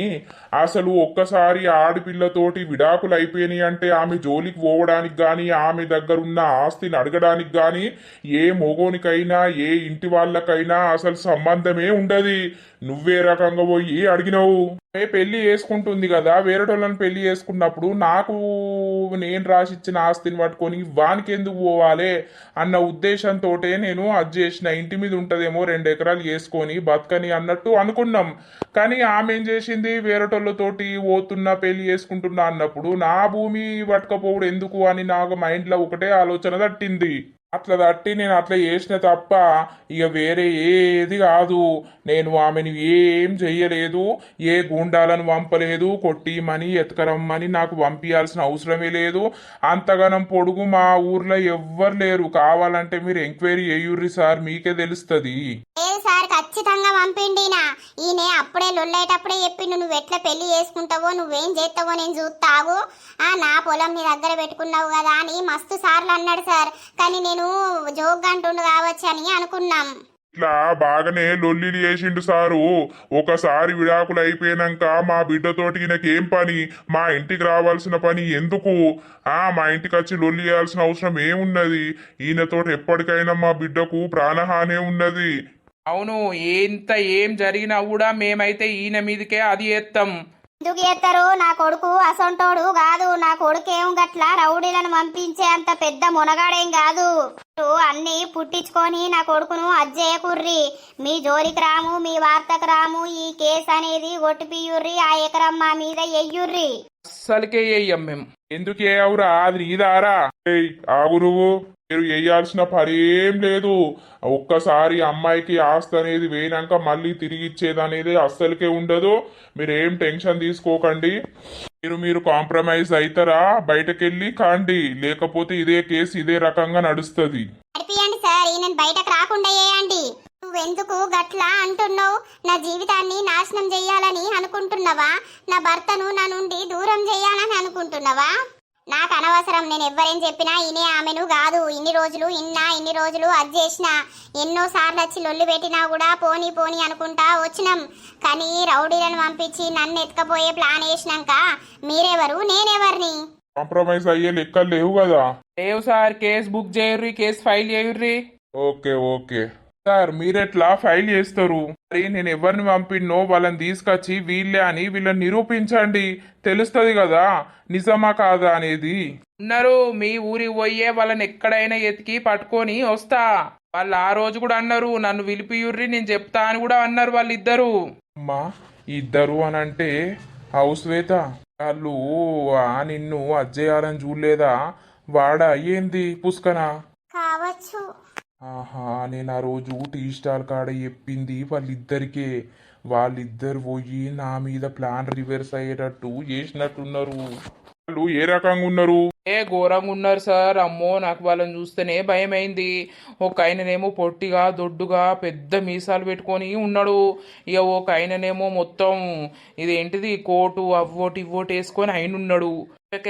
అసలు ఒక్కసారి ఆడపిల్లతోటి విడాకులు అయిపోయినాయి అంటే ఆమె జోలికి పోవడానికి గాని ఆమె దగ్గర ఉన్న ఆస్తిని అడగడానికి గాని ఏ మొగోనికైనా ఏ ఇంటి వాళ్ళకైనా అసలు సంబంధమే ఉండదు. నువ్వే రకంగా పోయి అడిగినావు. పెళ్లి చేసుకుంటుంది కదా, వేరేటోళ్ళని పెళ్లి చేసుకున్నప్పుడు నాకు నేను రాసిచ్చిన ఆస్తిని పట్టుకొని వానికి ఎందుకు పోవాలి అన్న ఉద్దేశంతో నేను అది చేసిన. ఇంటి మీద ఉంటదేమో 2 ఎకరాలు చేసుకొని బతకని అన్నట్టు అనుకున్నాం. కానీ ఆమె ఏం చేసింది, వేరేటోళ్ళతోటి పోతున్నా పెళ్లి చేసుకుంటున్నా అన్నప్పుడు నా భూమి పట్టుకపోవడం ఎందుకు అని నాకు మైండ్లో ఒకటే ఆలోచన తట్టింది. అట్లా తట్టి నేను అట్లా చేసిన తప్ప ఇక వేరే ఏది కాదు. నేను ఆమెను ఏం చెయ్యలేదు, ఏ గూండాలను పంపలేదు, కొట్టిమని ఎతకరమ్మని నాకు పంపించాల్సిన అవసరమే లేదు. అంతగానం పొడుగు మా ఊర్లో ఎవ్వరు లేరు. కావాలంటే మీరు ఎంక్వైరీ చేయుర్రి సార్, మీకే తెలుస్తుంది. లేదు సార్, ఖచ్చితంగా పంపిండినా. ఈయన అప్పుడే లొల్లేటప్పుడే చెప్పిండు, నువ్వు ఎట్లా పెళ్లి చేసుకుంటావో నువ్వేం చేస్తావో నేను చూస్తావు, నా పొలం నీ దగ్గర పెట్టుకున్నావు కదా అని మస్తు సార్లు అన్నాడు సార్. కానీ నేను జోక్ అంటుండు కావచ్చు అని అనుకున్నాం. ఇట్లా బాగానే లొల్లిలు చేసిండు సారు. ఒకసారి విడాకులు అయిపోయినాక మా బిడ్డతోటి ఈయనకేం పని, మా ఇంటికి రావాల్సిన పని ఎందుకు, మా ఇంటికి వచ్చి లొల్లి చేయాల్సిన అవసరం ఏమున్నది? ఈయనతోటి ఎప్పటికైనా మా బిడ్డకు ప్రాణహానే ఉన్నది. అవును, ఏం జరిగినా కూడా మేమైతే ఈయన మీదకే అది ఎత్తాం. ఎందుకు చేస్తారు? నా కొడుకు అసొంటోడు కాదు. నా కొడుకేం గట్ల రౌడీలను పంపించే అంత పెద్ద మునగాడేం కాదు. అన్ని పుట్టించుకొని నా కొడుకును అజ్జేయకుర్రి. మీ జోలికి రాము, మీ వార్తకు రాము. ఈ కేసు అనేది కొట్టిపియుర్రి, ఆ ఎకరం మా మీద ఎయ్యుర్రి. అస్సలకే వేయం మేము. ఎందుకు ఏవురా, అది నీదారా? ఆగు నువ్వు. మీరు వేయాల్సిన పని ఏం లేదు. ఒక్కసారి అమ్మాయికి ఆస్తి అనేది వేయినాక మళ్ళీ తిరిగి ఇచ్చేది అనేది అస్సలకే ఉండదు. మీరేం టెన్షన్ తీసుకోకండి. మీరు కాంప్రమైజ్ అవుతారా, బయటకెళ్ళి కాండి, లేకపోతే ఇదే కేసు ఇదే రకంగా నడుస్తుంది. నడిపియండి సార్, ఈయన బయటకు రాకుండా చేయండి. నువ్వెందుకు గట్లా అంటున్నావు? నా జీవితాన్ని నాశనం చెయ్యాలని అనుకుంటున్నావా? నా భర్తను నా నుండి దూరం చెయ్యాలని అనుకుంటున్నావా? నాకు అనవసరం. నేను ఎవ్వరేం చెప్పినా ఇనే ఆమెను కాదు. ఇన్ని రోజులు అది చేసిన, ఎన్నో సార్లు వచ్చి లొల్లు పెట్టినా కూడా పోనీ పోనీ అనుకుంటా వచ్చినాం. కానీ రౌడీలను పంపించి నన్ను ఎత్తుకపోయే ప్లాన్ వేసినాక మీరెవరు, నేనెవరిని? కాంప్రమైజ్ అయ్యే లెక్కలు లేవు కదా. లేవు సార్, కేసు బుక్ చేయుర్రి, కేసు ఫైల్ చేయుర్రి. ఓకే సార్, మీరెట్లా ఫైల్ చేస్తారు? మరి నేను ఎవరిని పంపినో వాళ్ళని తీసుకొచ్చి వీళ్ళే అని వీళ్ళని నిరూపించండి, తెలుస్తుంది కదా నిజమా కాదా అనేది. ఉన్నారు, మీ ఊరికి పోయే వాళ్ళని ఎక్కడైనా ఎతికి పట్టుకొని వస్తా. వాళ్ళు ఆ రోజు కూడా అన్నారు, నన్ను పిలిపియుర్రి నేను చెప్తా అని కూడా అన్నారు వాళ్ళిద్దరు. అమ్మా, ఇద్దరు అని అంటే హౌస్వేత వాళ్ళు నిన్ను అజ్జేయాలని చూడలేదా? వాడా ఏంది పుష్కనా కావచ్చు. నేను ఆ రోజు టీ స్టాల్ కాడ చెప్పింది వాళ్ళిద్దరికే. వాళ్ళిద్దరు పోయి నా మీద ప్లాన్ రివర్స్ అయ్యేటట్టు చేసినట్టున్నారు. వాళ్ళు ఏ రకంగా ఉన్నారు? ఘోరంగా ఉన్నారు సార్. అమ్మో, నాకు వాళ్ళని చూస్తేనే భయం అయింది. ఒక ఆయననేమో పొట్టిగా దొడ్డుగా పెద్ద మీసాలు పెట్టుకొని ఉన్నాడు. ఇక ఒక ఆయననేమో మొత్తం ఇదేంటిది కోటు అవ్వోటి ఇవ్వోటి వేసుకొని ఆయన ఉన్నాడు.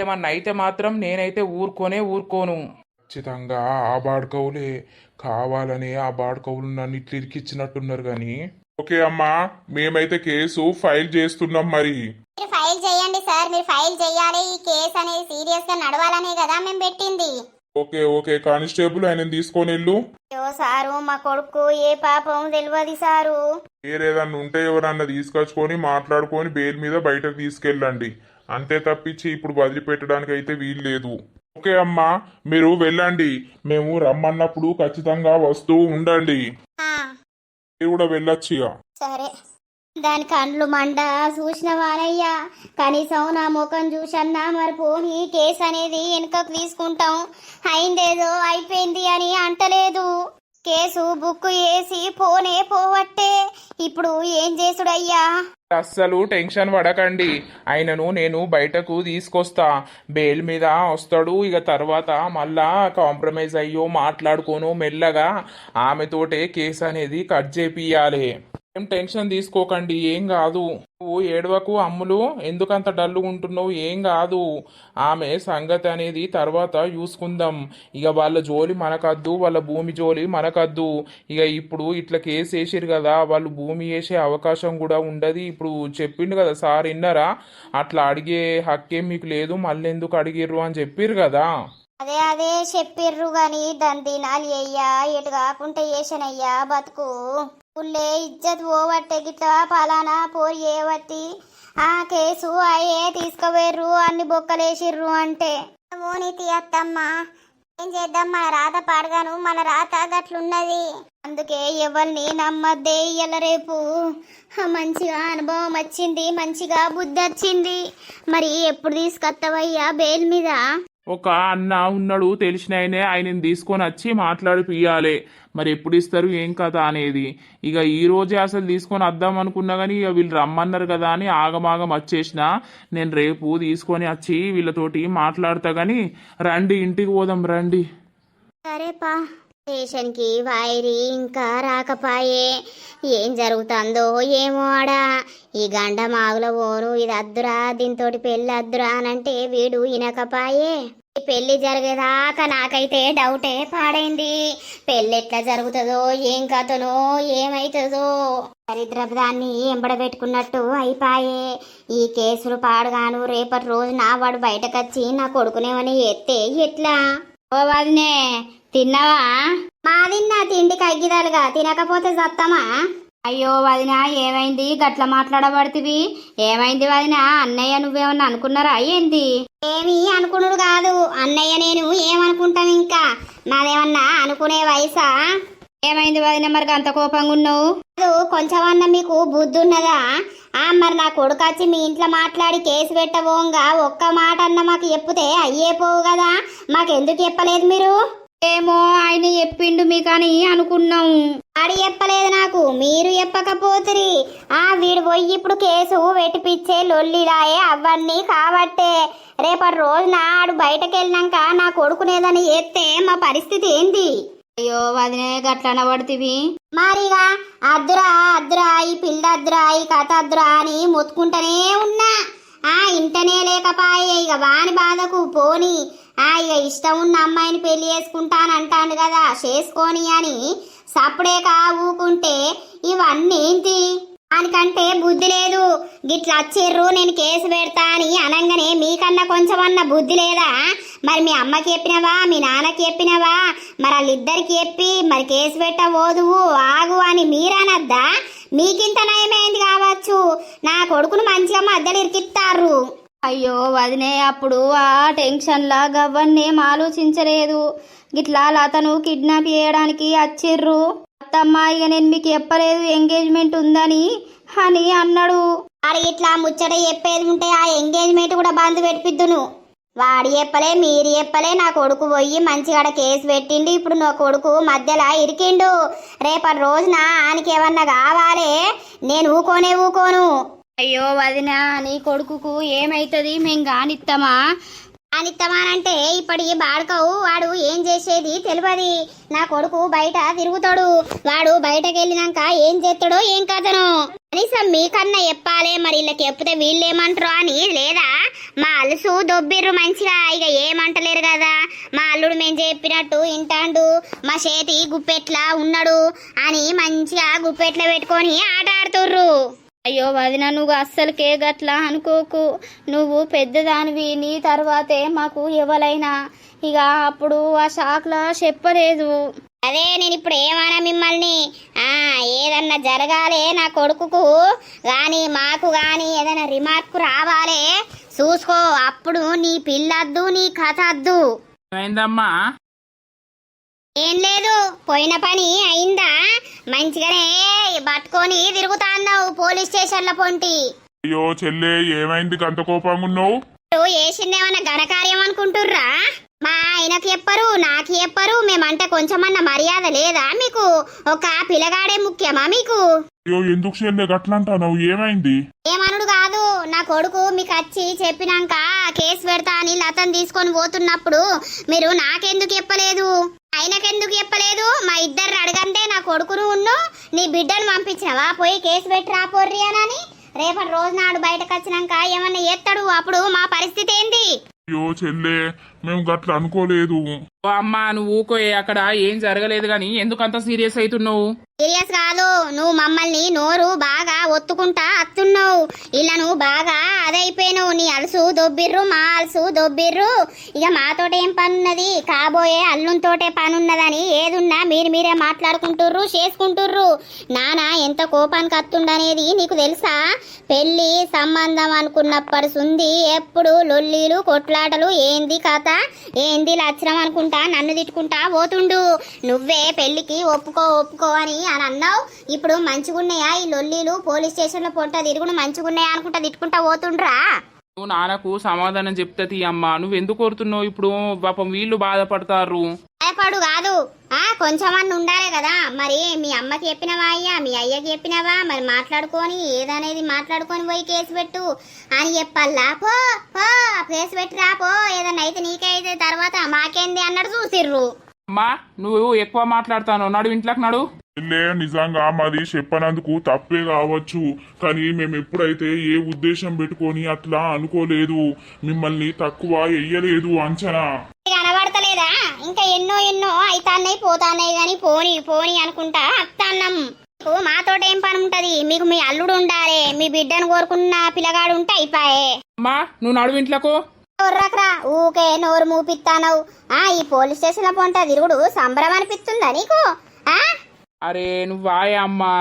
ఏమన్నా అయితే మాత్రం నేనైతే ఊరుకోను. ఖచ్చితంగా ఆ బాడుకవులే, కావాలని ఆ బాడుకవులు నన్ను ఇట్లా ఇరికిచ్చినట్టున్నారు. కానీ ఓకే అమ్మా, మేమైతే కేసు ఫైల్ చేస్తున్నాం. మరి మీరు ఫైల్ చేయండి సార్, మీరు ఫైల్ చేయాలి. ఈ కేసు అనేది సీరియస్ గా నడవాలనే కదా మేము పెట్టింది. ఓకే కానిస్టేబుల్ ఆయన తీసుకొని వెళ్ళు. అయ్యో సారు, మా కొడుకు ఏ పాపం తెలియదు సారు. ఏదన్నా ఉంటే ఎవరన్నా తీసుకొచ్చుకొని మాట్లాడుకొని బెయిల్ మీద బయటకు తీసుకెళ్ళండి. అంతే తప్పించి ఇప్పుడు వదిలిపెట్టడానికి అయితే వీలు లేదు. ఓకే అమ్మా, మీరు వెళ్ళండి. మేము రమ్మన్నప్పుడు ఖచ్చితంగా వస్తూ ఉండండి. మీరు కూడా వెళ్ళొచ్చు ఇక. సరే. దాని కండ్లు మండ చూసిన వారయ్యా, కనీసం నా ముఖం చూసన్నా మరి పోనీ కేసు అనేది వెనుకకు తీసుకుంటాం, అయిందేదో అయిపోయింది అని అంటలేదు. కేసు బుక్ చేసి పోవట్టే. ఇప్పుడు ఏం చేసుడయ్యా? అస్సలు టెన్షన్ పడకండి. ఆయనను నేను బయటకు తీసుకొస్తా, బెయిల్ మీద వస్తాడు. ఇక తర్వాత మళ్ళా కాంప్రమైజ్ అయ్యో మాట్లాడుకోను మెల్లగా ఆమెతోటే కేసు అనేది కట్ చేపియాలి. ఏం టెన్షన్ తీసుకోకండి, ఏం కాదు. నువ్వు ఏడవకు అమ్ములు, ఎందుకంత డల్లుగా ఉంటున్నావు? ఏం కాదు. ఆమె సంగతి అనేది తర్వాత చూసుకుందాం. ఇక వాళ్ళ జోలి మనకద్దు, వాళ్ళ భూమి జోలి మనకద్దు. ఇక ఇప్పుడు ఇట్లా కేసు వేసిరు కదా, వాళ్ళు భూమి వేసే అవకాశం కూడా ఉండదు. ఇప్పుడు చెప్పిండు కదా సార్, విన్నారా? అట్లా అడిగే హక్కేం మీకు లేదు, మళ్ళీ ఎందుకు అడిగిర్రు అని చెప్పిర్రు కదా. అదే చెప్పిర్రు గాని దాని దినాలు అయ్యా, ఎటు కాకుంటే వేసనయ్యా బతుకు. ఊళ్ళే ఇజ్జత్ పోవట్టే గిట్లా పలానా పోరి ఏవట్టి ఆ కేసు అయ్యే తీసుకుపోయారు, అన్ని బొక్కలేసిర్రు అంటే మోనీతి అత్తమ్మ ఏం చేద్దాం, మన రాత పాడగాను, మన రాత గట్లున్నది. అందుకే ఎవరిని నమ్మద్దే. ఇయ్యాల రేపు మంచిగా అనుభవం వచ్చింది, మంచిగా బుద్ధి వచ్చింది. మరి ఎప్పుడు తీసుకొస్తావయ్యా బెయిల్ మీద? ఒక అన్న ఉన్నాడు తెలిసిన ఆయనని తీసుకొని వచ్చి మాట్లాడిపియాలి. మరి ఎప్పుడు ఇస్తారు ఏం కథ అనేది. ఇక ఈ రోజే అసలు తీసుకొని వద్దాం అనుకున్నా కానీ ఇక వీళ్ళు రమ్మన్నారు కదా అని ఆగమాగం వచ్చేసిన. నేను రేపు తీసుకొని వచ్చి వీళ్ళతోటి మాట్లాడతా కానీ రండి, ఇంటికి పోదాం రండి. సరేపా. స్టేషన్కి వాయిరి ఇంకా రాకపాయే, ఏం జరుగుతుందో ఏమో ఆడా. ఈ గండ మాగుల పోను, ఇది అద్దురా, దీంతో పెళ్ళి అద్దురా అనంటే వీడు ఇనకపాయే. ఈ పెళ్లి జరిగేదాకా నాకైతే డౌటే పాడైంది. పెళ్ళి ఎట్లా జరుగుతుందో, ఏం కథనో, ఏమైతుందో. దరిద్రపు దాన్ని ఎంబడబెట్టుకున్నట్టు అయిపాయే. ఈ కేసులు పాడగాను రేపటి రోజు నా వాడు బయటకొచ్చి నా కొడుకునేమని ఎత్తే ఎట్లా? ఓ వదినే, తిన్నావా? మా తిన్నా, తిండికి అగ్గిదాలుగా, తినకపోతే సత్తమా? అయ్యో వదినా, ఏమైంది గట్ల మాట్లాడబడుతుంది? ఏమైంది వదినా? అన్నయ్య నువ్వేమన్నా అనుకున్నారా ఏంది? ఏమీ అనుకున్నాడు కాదు అన్నయ్య, నేను ఏమనుకుంటాం ఇంకా, నాదేమన్నా అనుకునే వయసా? ఏమైంది వదిన మరి అంత కోపంగా ఉన్నావు? కొంచెమన్నా మీకు బుద్ధి ఉన్నదా? మరి నా కొడుకు వచ్చి మీ ఇంట్లో మాట్లాడి కేసు పెట్టబోంగా ఒక్క మాట అన్న మాకు చెప్తే అయ్యే పోవు కదా, మాకెందుకు చెప్పలేదు మీరు? ఏమో ఆయన చెప్పిండు మీకని అనుకున్నాం. ఆడి చెప్పలేదు నాకు, మీరు చెప్పకపోతురి. వీడు పోయి ఇప్పుడు కేసు పెట్టిపిచ్చే లొల్లిలాయే అవన్నీ కాబట్టే. రేపటి రోజున ఆడు బయటకు వెళ్ళినాక నా కొడుకునేదని చెప్తే మా పరిస్థితి ఏంది? అయ్యో వదినే, గట్ల అనబడుతుంది. మరిగా అద్దురా అద్దురా, ఈ పిల్ల అద్దురా, ఈ కథ అద్దురా అని మొత్తుకుంటూనే ఉన్నా. ఇంటనే లేకపాయే. ఇక వాని బాధకు పోని, ఇక ఇష్టం ఉన్న అమ్మాయిని పెళ్లి చేసుకుంటానంటాను కదా, చేసుకొని అని సప్పుడే ఊకుంటే ఇవన్నీ ఏంటి? దానికంటే బుద్ధి లేదు. గిట్లా వచ్చిర్రు నేను కేసు పెడతా అని అనగానే మీకన్నా కొంచెమన్నా బుద్ధి లేదా? మరి మీ అమ్మకి చెప్పినవా, మీ నాన్నకి చెప్పినవా? మరి వాళ్ళిద్దరికి చెప్పి మరి కేసు పెట్టబోదువు ఆగు అని మీరనద్దా? మీకింత నయమైంది కావచ్చు, నా కొడుకును మంచిగా మధ్యలో ఇరికిస్తారు. అయ్యో వదినే, అప్పుడు ఆ టెన్షన్లా గవ్వన్నేం ఆలోచించలేదు. గిట్లా లతను కిడ్నాప్ చేయడానికి వచ్చిర్రు. అత్తమ్మ ఇక నేను మీకు చెప్పలేదు ఎంగేజ్మెంట్ ఉందని అని అన్నాడు. వాడు ఇట్లా ముచ్చట చెప్పేది ఉంటే ఆ ఎంగేజ్మెంట్ కూడా బంద్ పెట్టిద్దును. వాడు చెప్పలే, మీరు చెప్పలే, నా కొడుకు పోయి మంచిగా కేసు పెట్టిండు. ఇప్పుడు నా కొడుకు మధ్యలో ఇరికిండు. రేపటి రోజున ఆయనకి ఏమన్నా కావాలి, నేను ఊకోను. అయ్యో వదినా, నీ కొడుకుకు ఏమైతుంది? మేము కానిస్తామా? కానిస్తామానంటే ఇప్పటి బాడుకవు వాడు ఏం చేసేది తెలియదు. నా కొడుకు బయట తిరుగుతాడు, వాడు బయటకు వెళ్ళినాక ఏం చేస్తాడో ఏం కథనో. కనీసం మీకన్నా చెప్పాలే, మరి వీళ్ళకి చెప్తే వీళ్ళు ఏమంటారు అని లేదా? మా అలుసు దొబ్బిర్రు మంచిగా, ఇక ఏమంటలేరు కదా. మా అల్లుడు మేము చెప్పినట్టు ఇంటాండు, మా చేతి గుప్పెట్లా ఉన్నాడు అని మంచిగా గుప్పెట్ల పెట్టుకొని ఆట ఆడుతుర్రు. అయ్యో వదిన, నువ్వు అస్సలకే గట్లా అనుకోకు. నువ్వు పెద్దదానివి, నీ తర్వాతే మాకు ఎవరైనా. ఇక అప్పుడు ఆ షాక్లా చెప్పలేదు. అదే నేను ఇప్పుడు ఏమన్నా మిమ్మల్ని, ఏదన్నా జరగాలి నా కొడుకుకు గాని మాకు గాని ఏదైనా రిమార్క్ రావాలి చూసుకో, అప్పుడు నీ పిల్లద్దు, నీ కథ అద్దు. ఏందమ్మా? ఏం లేదు, పోయిన పని అయిందా? మంచిగానే పట్టుకొని తిరుగుతా అన్నావు పోలీస్ స్టేషన్ల పొంటి. అయ్యో చెల్లె, ఏమైంది అంత కోపంగా ఉన్నావు? వేసిందేమన్నా ఘనకార్యం అనుకుంటుర్రా? మా ఆయనకి చెప్పరు, నాకు చెప్పరు. మేమంటే కొంచెమన్నా మర్యాద లేదా మీకు? ఒక పిల్లగాడే ముఖ్యమా మీకు? అయ్యో ఎందుకు చెల్లె గట్లంటావు ఏమైంది? ఏమనుడు కాదు, నా కొడుకు మీకు వచ్చి చెప్పినాక కేసు పెడతా అని లతను తీసుకొని పోతున్నప్పుడు మీరు నాకెందుకు చెప్పలేదు, ఆయనకెందుకు చెప్పలేదు? మా ఇద్దరు అడగంటే నా కొడుకును ఉన్ను నీ బిడ్డను పంపించినవా పోయి కేసు పెట్టి రాపోర్రి అని. రేపటి రోజు నాడు బయటకు వచ్చినాక ఏమన్నా చేస్తాడు, అప్పుడు మా పరిస్థితి ఏంది? అయ్యో చెల్లె మేము గట్ల అనుకోలేదు. ఓ అమ్మా నువ్వు ఊకోయే, అక్కడ ఏం జరగలేదు గాని ఎందుకంత సీరియస్ అవుతున్నావు? సీరియస్ కాదు, నువ్వు మమ్మల్ని నోరు బాగా ఒత్తుకుంటా అత్తున్నావు. ఇలా నువ్వు బాగా అదైపోయినావు. నీ అలసు దొబ్బిర్రు, మా అలసు దొబ్బిర్రు. ఇక మాతోటి ఏం పనున్నది, కాబోయే అల్లుంతోటే పనున్నదని ఏదున్నా మీరే మాట్లాడుకుంటుర్రు, చేసుకుంటుర్రు. నాన్న ఎంత కోపానికి అత్తుండనేది నీకు తెలుసా? పెళ్లి సంబంధం అనుకున్నప్పటి సుంది ఎప్పుడు లొల్లీలు కొట్లాటలు, ఏంది కథ, ఏంది లక్షణం అనుకుంటా నన్ను తిట్టుకుంటా పోతుండు. నువ్వే పెళ్లికి ఒప్పుకో అని అన్నావు. ఇప్పుడు మంచిగున్నాయా ఈ లొల్లీలు, పోలీస్ స్టేషన్ లో పొంట తిరుగుడు మంచిగున్నాయా అనుకుంటా తిట్టుకుంటా పోతుండ్రా? నువ్వు నాన్నకు సమాధానం చెప్తాది అమ్మా, నువ్వెందుకు కోరుతున్నావు ఇప్పుడు? పాపం వీళ్ళు బాధపడతారు. భయపడు కాదు, కొంచెమన్నా ఉండాలి కదా. మరి మీ అమ్మకి చెప్పినవా అయ్యా, మీ అయ్యకి చెప్పినవా? మరి మాట్లాడుకొని ఏదనేది మాట్లాడుకొని పోయి కేసు పెట్టు అని చెప్పల్లా. పో కేసు పెట్టి రాపో, ఏదన్నా అయితే నీకైతే తర్వాత మాకేంది అన్నాడు చూసిర్రు. అమ్మా నువ్వు ఎక్కువ మాట్లాడతాను, నడు ఇంట్లోకి నడు. చెల్లె నిజంగా మాది చెప్పనందుకు తప్పే కావచ్చు, కానీ మేము ఎప్పుడైతే ఏ ఉద్దేశం పెట్టుకొని అట్లా అనుకోలేదు. మిమ్మల్ని తక్కువ వెయ్యలేదు అంచనా. కనబడతలేదా? ఇంకా ఎన్నో అయితాన్నాయి పోతాన్నాయి గాని పోని అనుకుంటా అత్తన్నం. మాతోటి ఏం పని ఉంటది? మీకు మీ అల్లుడు ఉండాలి, మీ బిడ్డను కోరుకున్న పిల్లగాడు ఉంటే అయిపోయే. అమ్మా నువ్వు నడు ఇంట్లోకు. ఊర్రకరా ఊకే నోరు మూపిస్తానవు. ఈ పోలీస్ స్టేషన్ లో పొంట తిరుగుడు సంబరం అనిపిస్తుందా నీకు? అరే నువ్వు వాయ అమ్మా.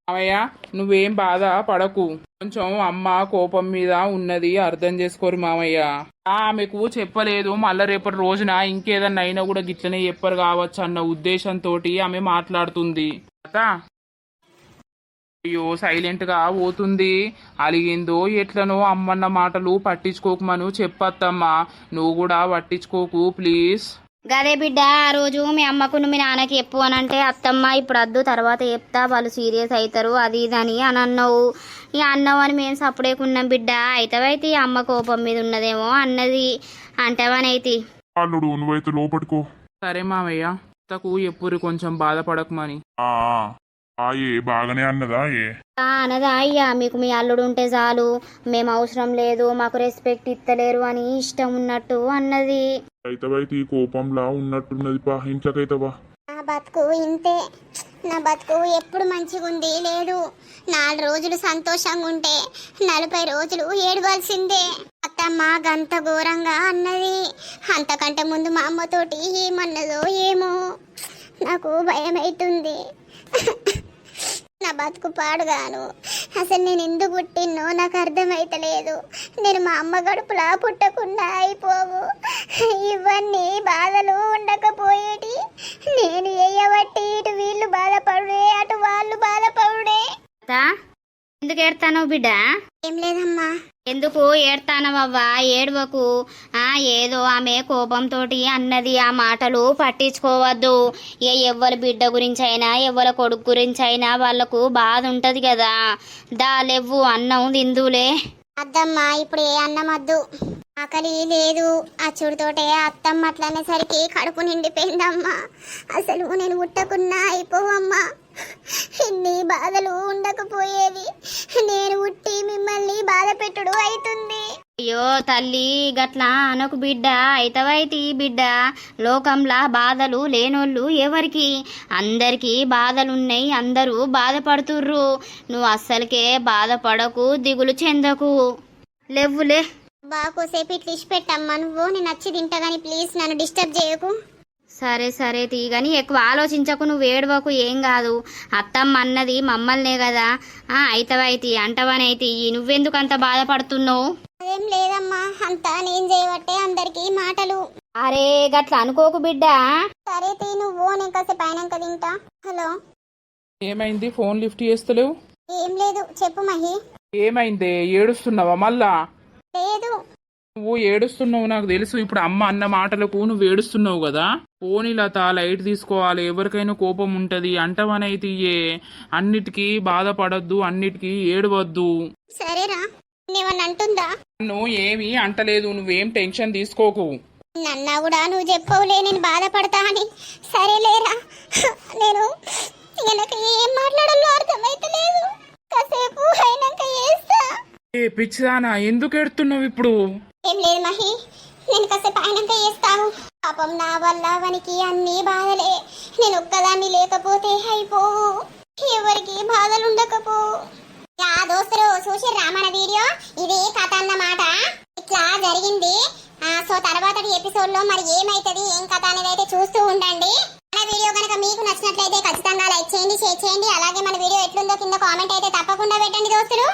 అమ్మయ్య నువ్వేం బాధ పడకు, కొంచెం అమ్మ కోపం మీద ఉన్నది అర్థం చేసుకోరు మామయ్య. ఆమెకు చెప్పలేదు, మళ్ళా రేపటి రోజున ఇంకేదన్నా అయినా కూడా గిట్లనే చెప్పరు కావచ్చు అన్న ఉద్దేశంతో ఆమె మాట్లాడుతుంది. అయ్యో సైలెంట్ గా పోతుంది. అలిగిందో ఎట్లనో అమ్మన్న మాటలు పట్టించుకోకమను చెప్పత్తమ్మా, నువ్వు కూడా పట్టించుకోకు ప్లీజ్. గదే బిడ్డ, ఆ రోజు మీ అమ్మకు మీ నాన్నకి చెప్పు అని అంటే అత్తమ్మ ఇప్పుడు వద్దు తర్వాత చెప్తా, వాళ్ళు సీరియస్ అవుతారు అది ఇది అని అన్నావు. ఇక అన్నావు అని మేము సప్పుడేకున్నాం బిడ్డ. అయితే అమ్మ కోపం మీద ఉన్నదేమో అన్నది అంటావనైతే. అల్లుడు నువ్వైతే లోపట్టుకో. సరే మామయ్య, తకు ఎప్పుడు కొంచెం బాధపడకమని. ఏ బాగానే అన్నదా? అనదా అయ్యా, మీకు మీ అల్లుడు ఉంటే చాలు, మేము అవసరం లేదు, మాకు రెస్పెక్ట్ ఇస్తలేరు అని ఇష్టం ఉన్నట్టు అన్నది. అయితే ఈ కోపంలా ఉన్నట్టున్నది పా, ఇంట్లోకైతవా. నా బతుకు ఇంతే, నా బతుకు ఎప్పుడు మంచిగా ఉంది లేదు. 4 రోజులు సంతోషంగా ఉంటే 40 రోజులు ఏడవలసిందే. అత్తమ్మ గంత ఘోరంగా అన్నది. అంతకంటే ముందు మా అమ్మతోటి ఏమన్నదో ఏమో, నాకు భయం అవుతుంది. నా బతుకు పాడుగాను, అసలు నేను ఎందుకు పుట్టినో నాకు అర్థమైతలేదు. నేను మా అమ్మ గడుపులా పుట్టకుండా అయిపోవు. ఇవన్నీ బాధలు ఉండకపోయేటి, నేను వేయబట్టి ఇటు వీళ్ళు బాధపడుడే అటు వాళ్ళు బాధపడుడే. ఎందుకు ఏడతాను బిడ్డ? ఏం లేదమ్మా. ఎందుకు ఏడతానవవ్వా? ఏడవకు. ఏదో ఆమె కోపంతో అన్నది, ఆ మాటలు పట్టించుకోవద్దు. ఎవ్వరి బిడ్డ గురించి అయినా ఎవ్వరి కొడుకు గురించి అయినా వాళ్ళకు బాధ ఉంటది కదా. దాలెవ్వు అన్నం తిందులే. అద్దమ్మా ఇప్పుడు ఏ అన్నం వద్దు, ఆకలి లేదు. ఆ చూడుతోటే అత్తమ్మ అట్లనేసరికి కడుపు నిండిపోయిందమ్మా. అసలు నేను పుట్టకున్నా అయిపోవమ్మా, ఇన్ని బాధలు ఉండకపోయేది. నేను పుట్టి మిమ్మల్ని బాధ పెట్టుడు అవుతుంది. అయ్యో తల్లి గట్లా అనకు బిడ్డ. అయితవైతి బిడ్డ, లోకంలా బాధలు లేనోళ్ళు ఎవరికి? అందరికీ బాధలున్నాయి, అందరూ బాధపడుతుర్రు. నువ్వు అస్సలకే బాధపడకు, దిగులు చెందకు. లేవులే బాకోసేపు ఇట్లా ఇచ్చి పెట్టమ్మా నువ్వు, నేను వచ్చి తింటా కానీ ప్లీజ్ నన్ను డిస్టర్బ్ చేయకు. సరే తీగని ఎక్కువ ఆలోచించకు, నువ్వు ఏడవకు, ఏం కాదు. అత్తమ్మ అన్నది మమ్మల్నే కదా. అయితవైతి అంటవనైతి, నువ్వెందుకు అంత బాధపడుతున్నావు? అదేం లేదమ్మా, అంతా నేను చేయబట్టే అందరికి మాటలు. అరే గట్లా అనుకోకు బిడ్డ. సరే తీ నువ్వు, నేను కాసేపు అయినాక తింటా. హలో ఏమైంది? ఫోన్ లిఫ్ట్ చేస్తలేవు? ఏం లేదు చెప్పు మహి. ఏమైంది? ఏడుస్తున్నావా మళ్ళా? లేదు నువ్వు ఏడుస్తున్నావు నాకు తెలుసు. ఇప్పుడు అమ్మ అన్న మాటలకు నువ్వు ఏడుస్తున్నావు కదా. పోనీ లత, లైట్ తీసుకోవాలి. ఎవరికైనా కోపం ఉంటది, అంటవనైతే అన్నిటికీ బాధపడద్దు, అన్నిటికీ ఏడవద్దు. సరేరా, నేమన్నా అంటుందా? నువ్వు ఏమీ అంటలేదు, నువ్వేం టెన్షన్ తీసుకోకు. నన్నా కూడా నువ్వు చెప్పవులే నేను బాధపడతా అని. సరేలేరా, నేను నాకు ఏం మాట్లాడాలో అర్థమైతలేదు. కాసేపు అయినాక చేస్తా. ఏ పిచ్చిదానా, ఎందుకు ఎడుతున్నావు ఇప్పుడు? ఏం లేదు మహి, నేను కాసేపు అయినాక చేస్తాను. పాపం నా వల్ల వానికి అన్ని బాధలే. నేను ఒక్కదాన్ని లేకపోతే అయిపోవు, ఎవరికి బాధలు ఉండకపో. యా దోస్తులు చూసిర్రా మన వీడియో? ఇదే కథ అన్నమాట. ఇట్లా జరిగింది. సో తర్వాత ఎపిసోడ్ లో మరి ఏమైతుంది, ఏం కథ అనేది అయితే చూస్తూ ఉండండి. మన వీడియో కనుక మీకు నచ్చినట్లయితే ఖచ్చితంగా లైక్ చేయండి, షేర్ చేయండి. అలాగే మన వీడియో ఎట్లుందో కింద కామెంట్ అయితే తప్పకుండా పెట్టండి దోస్తులు.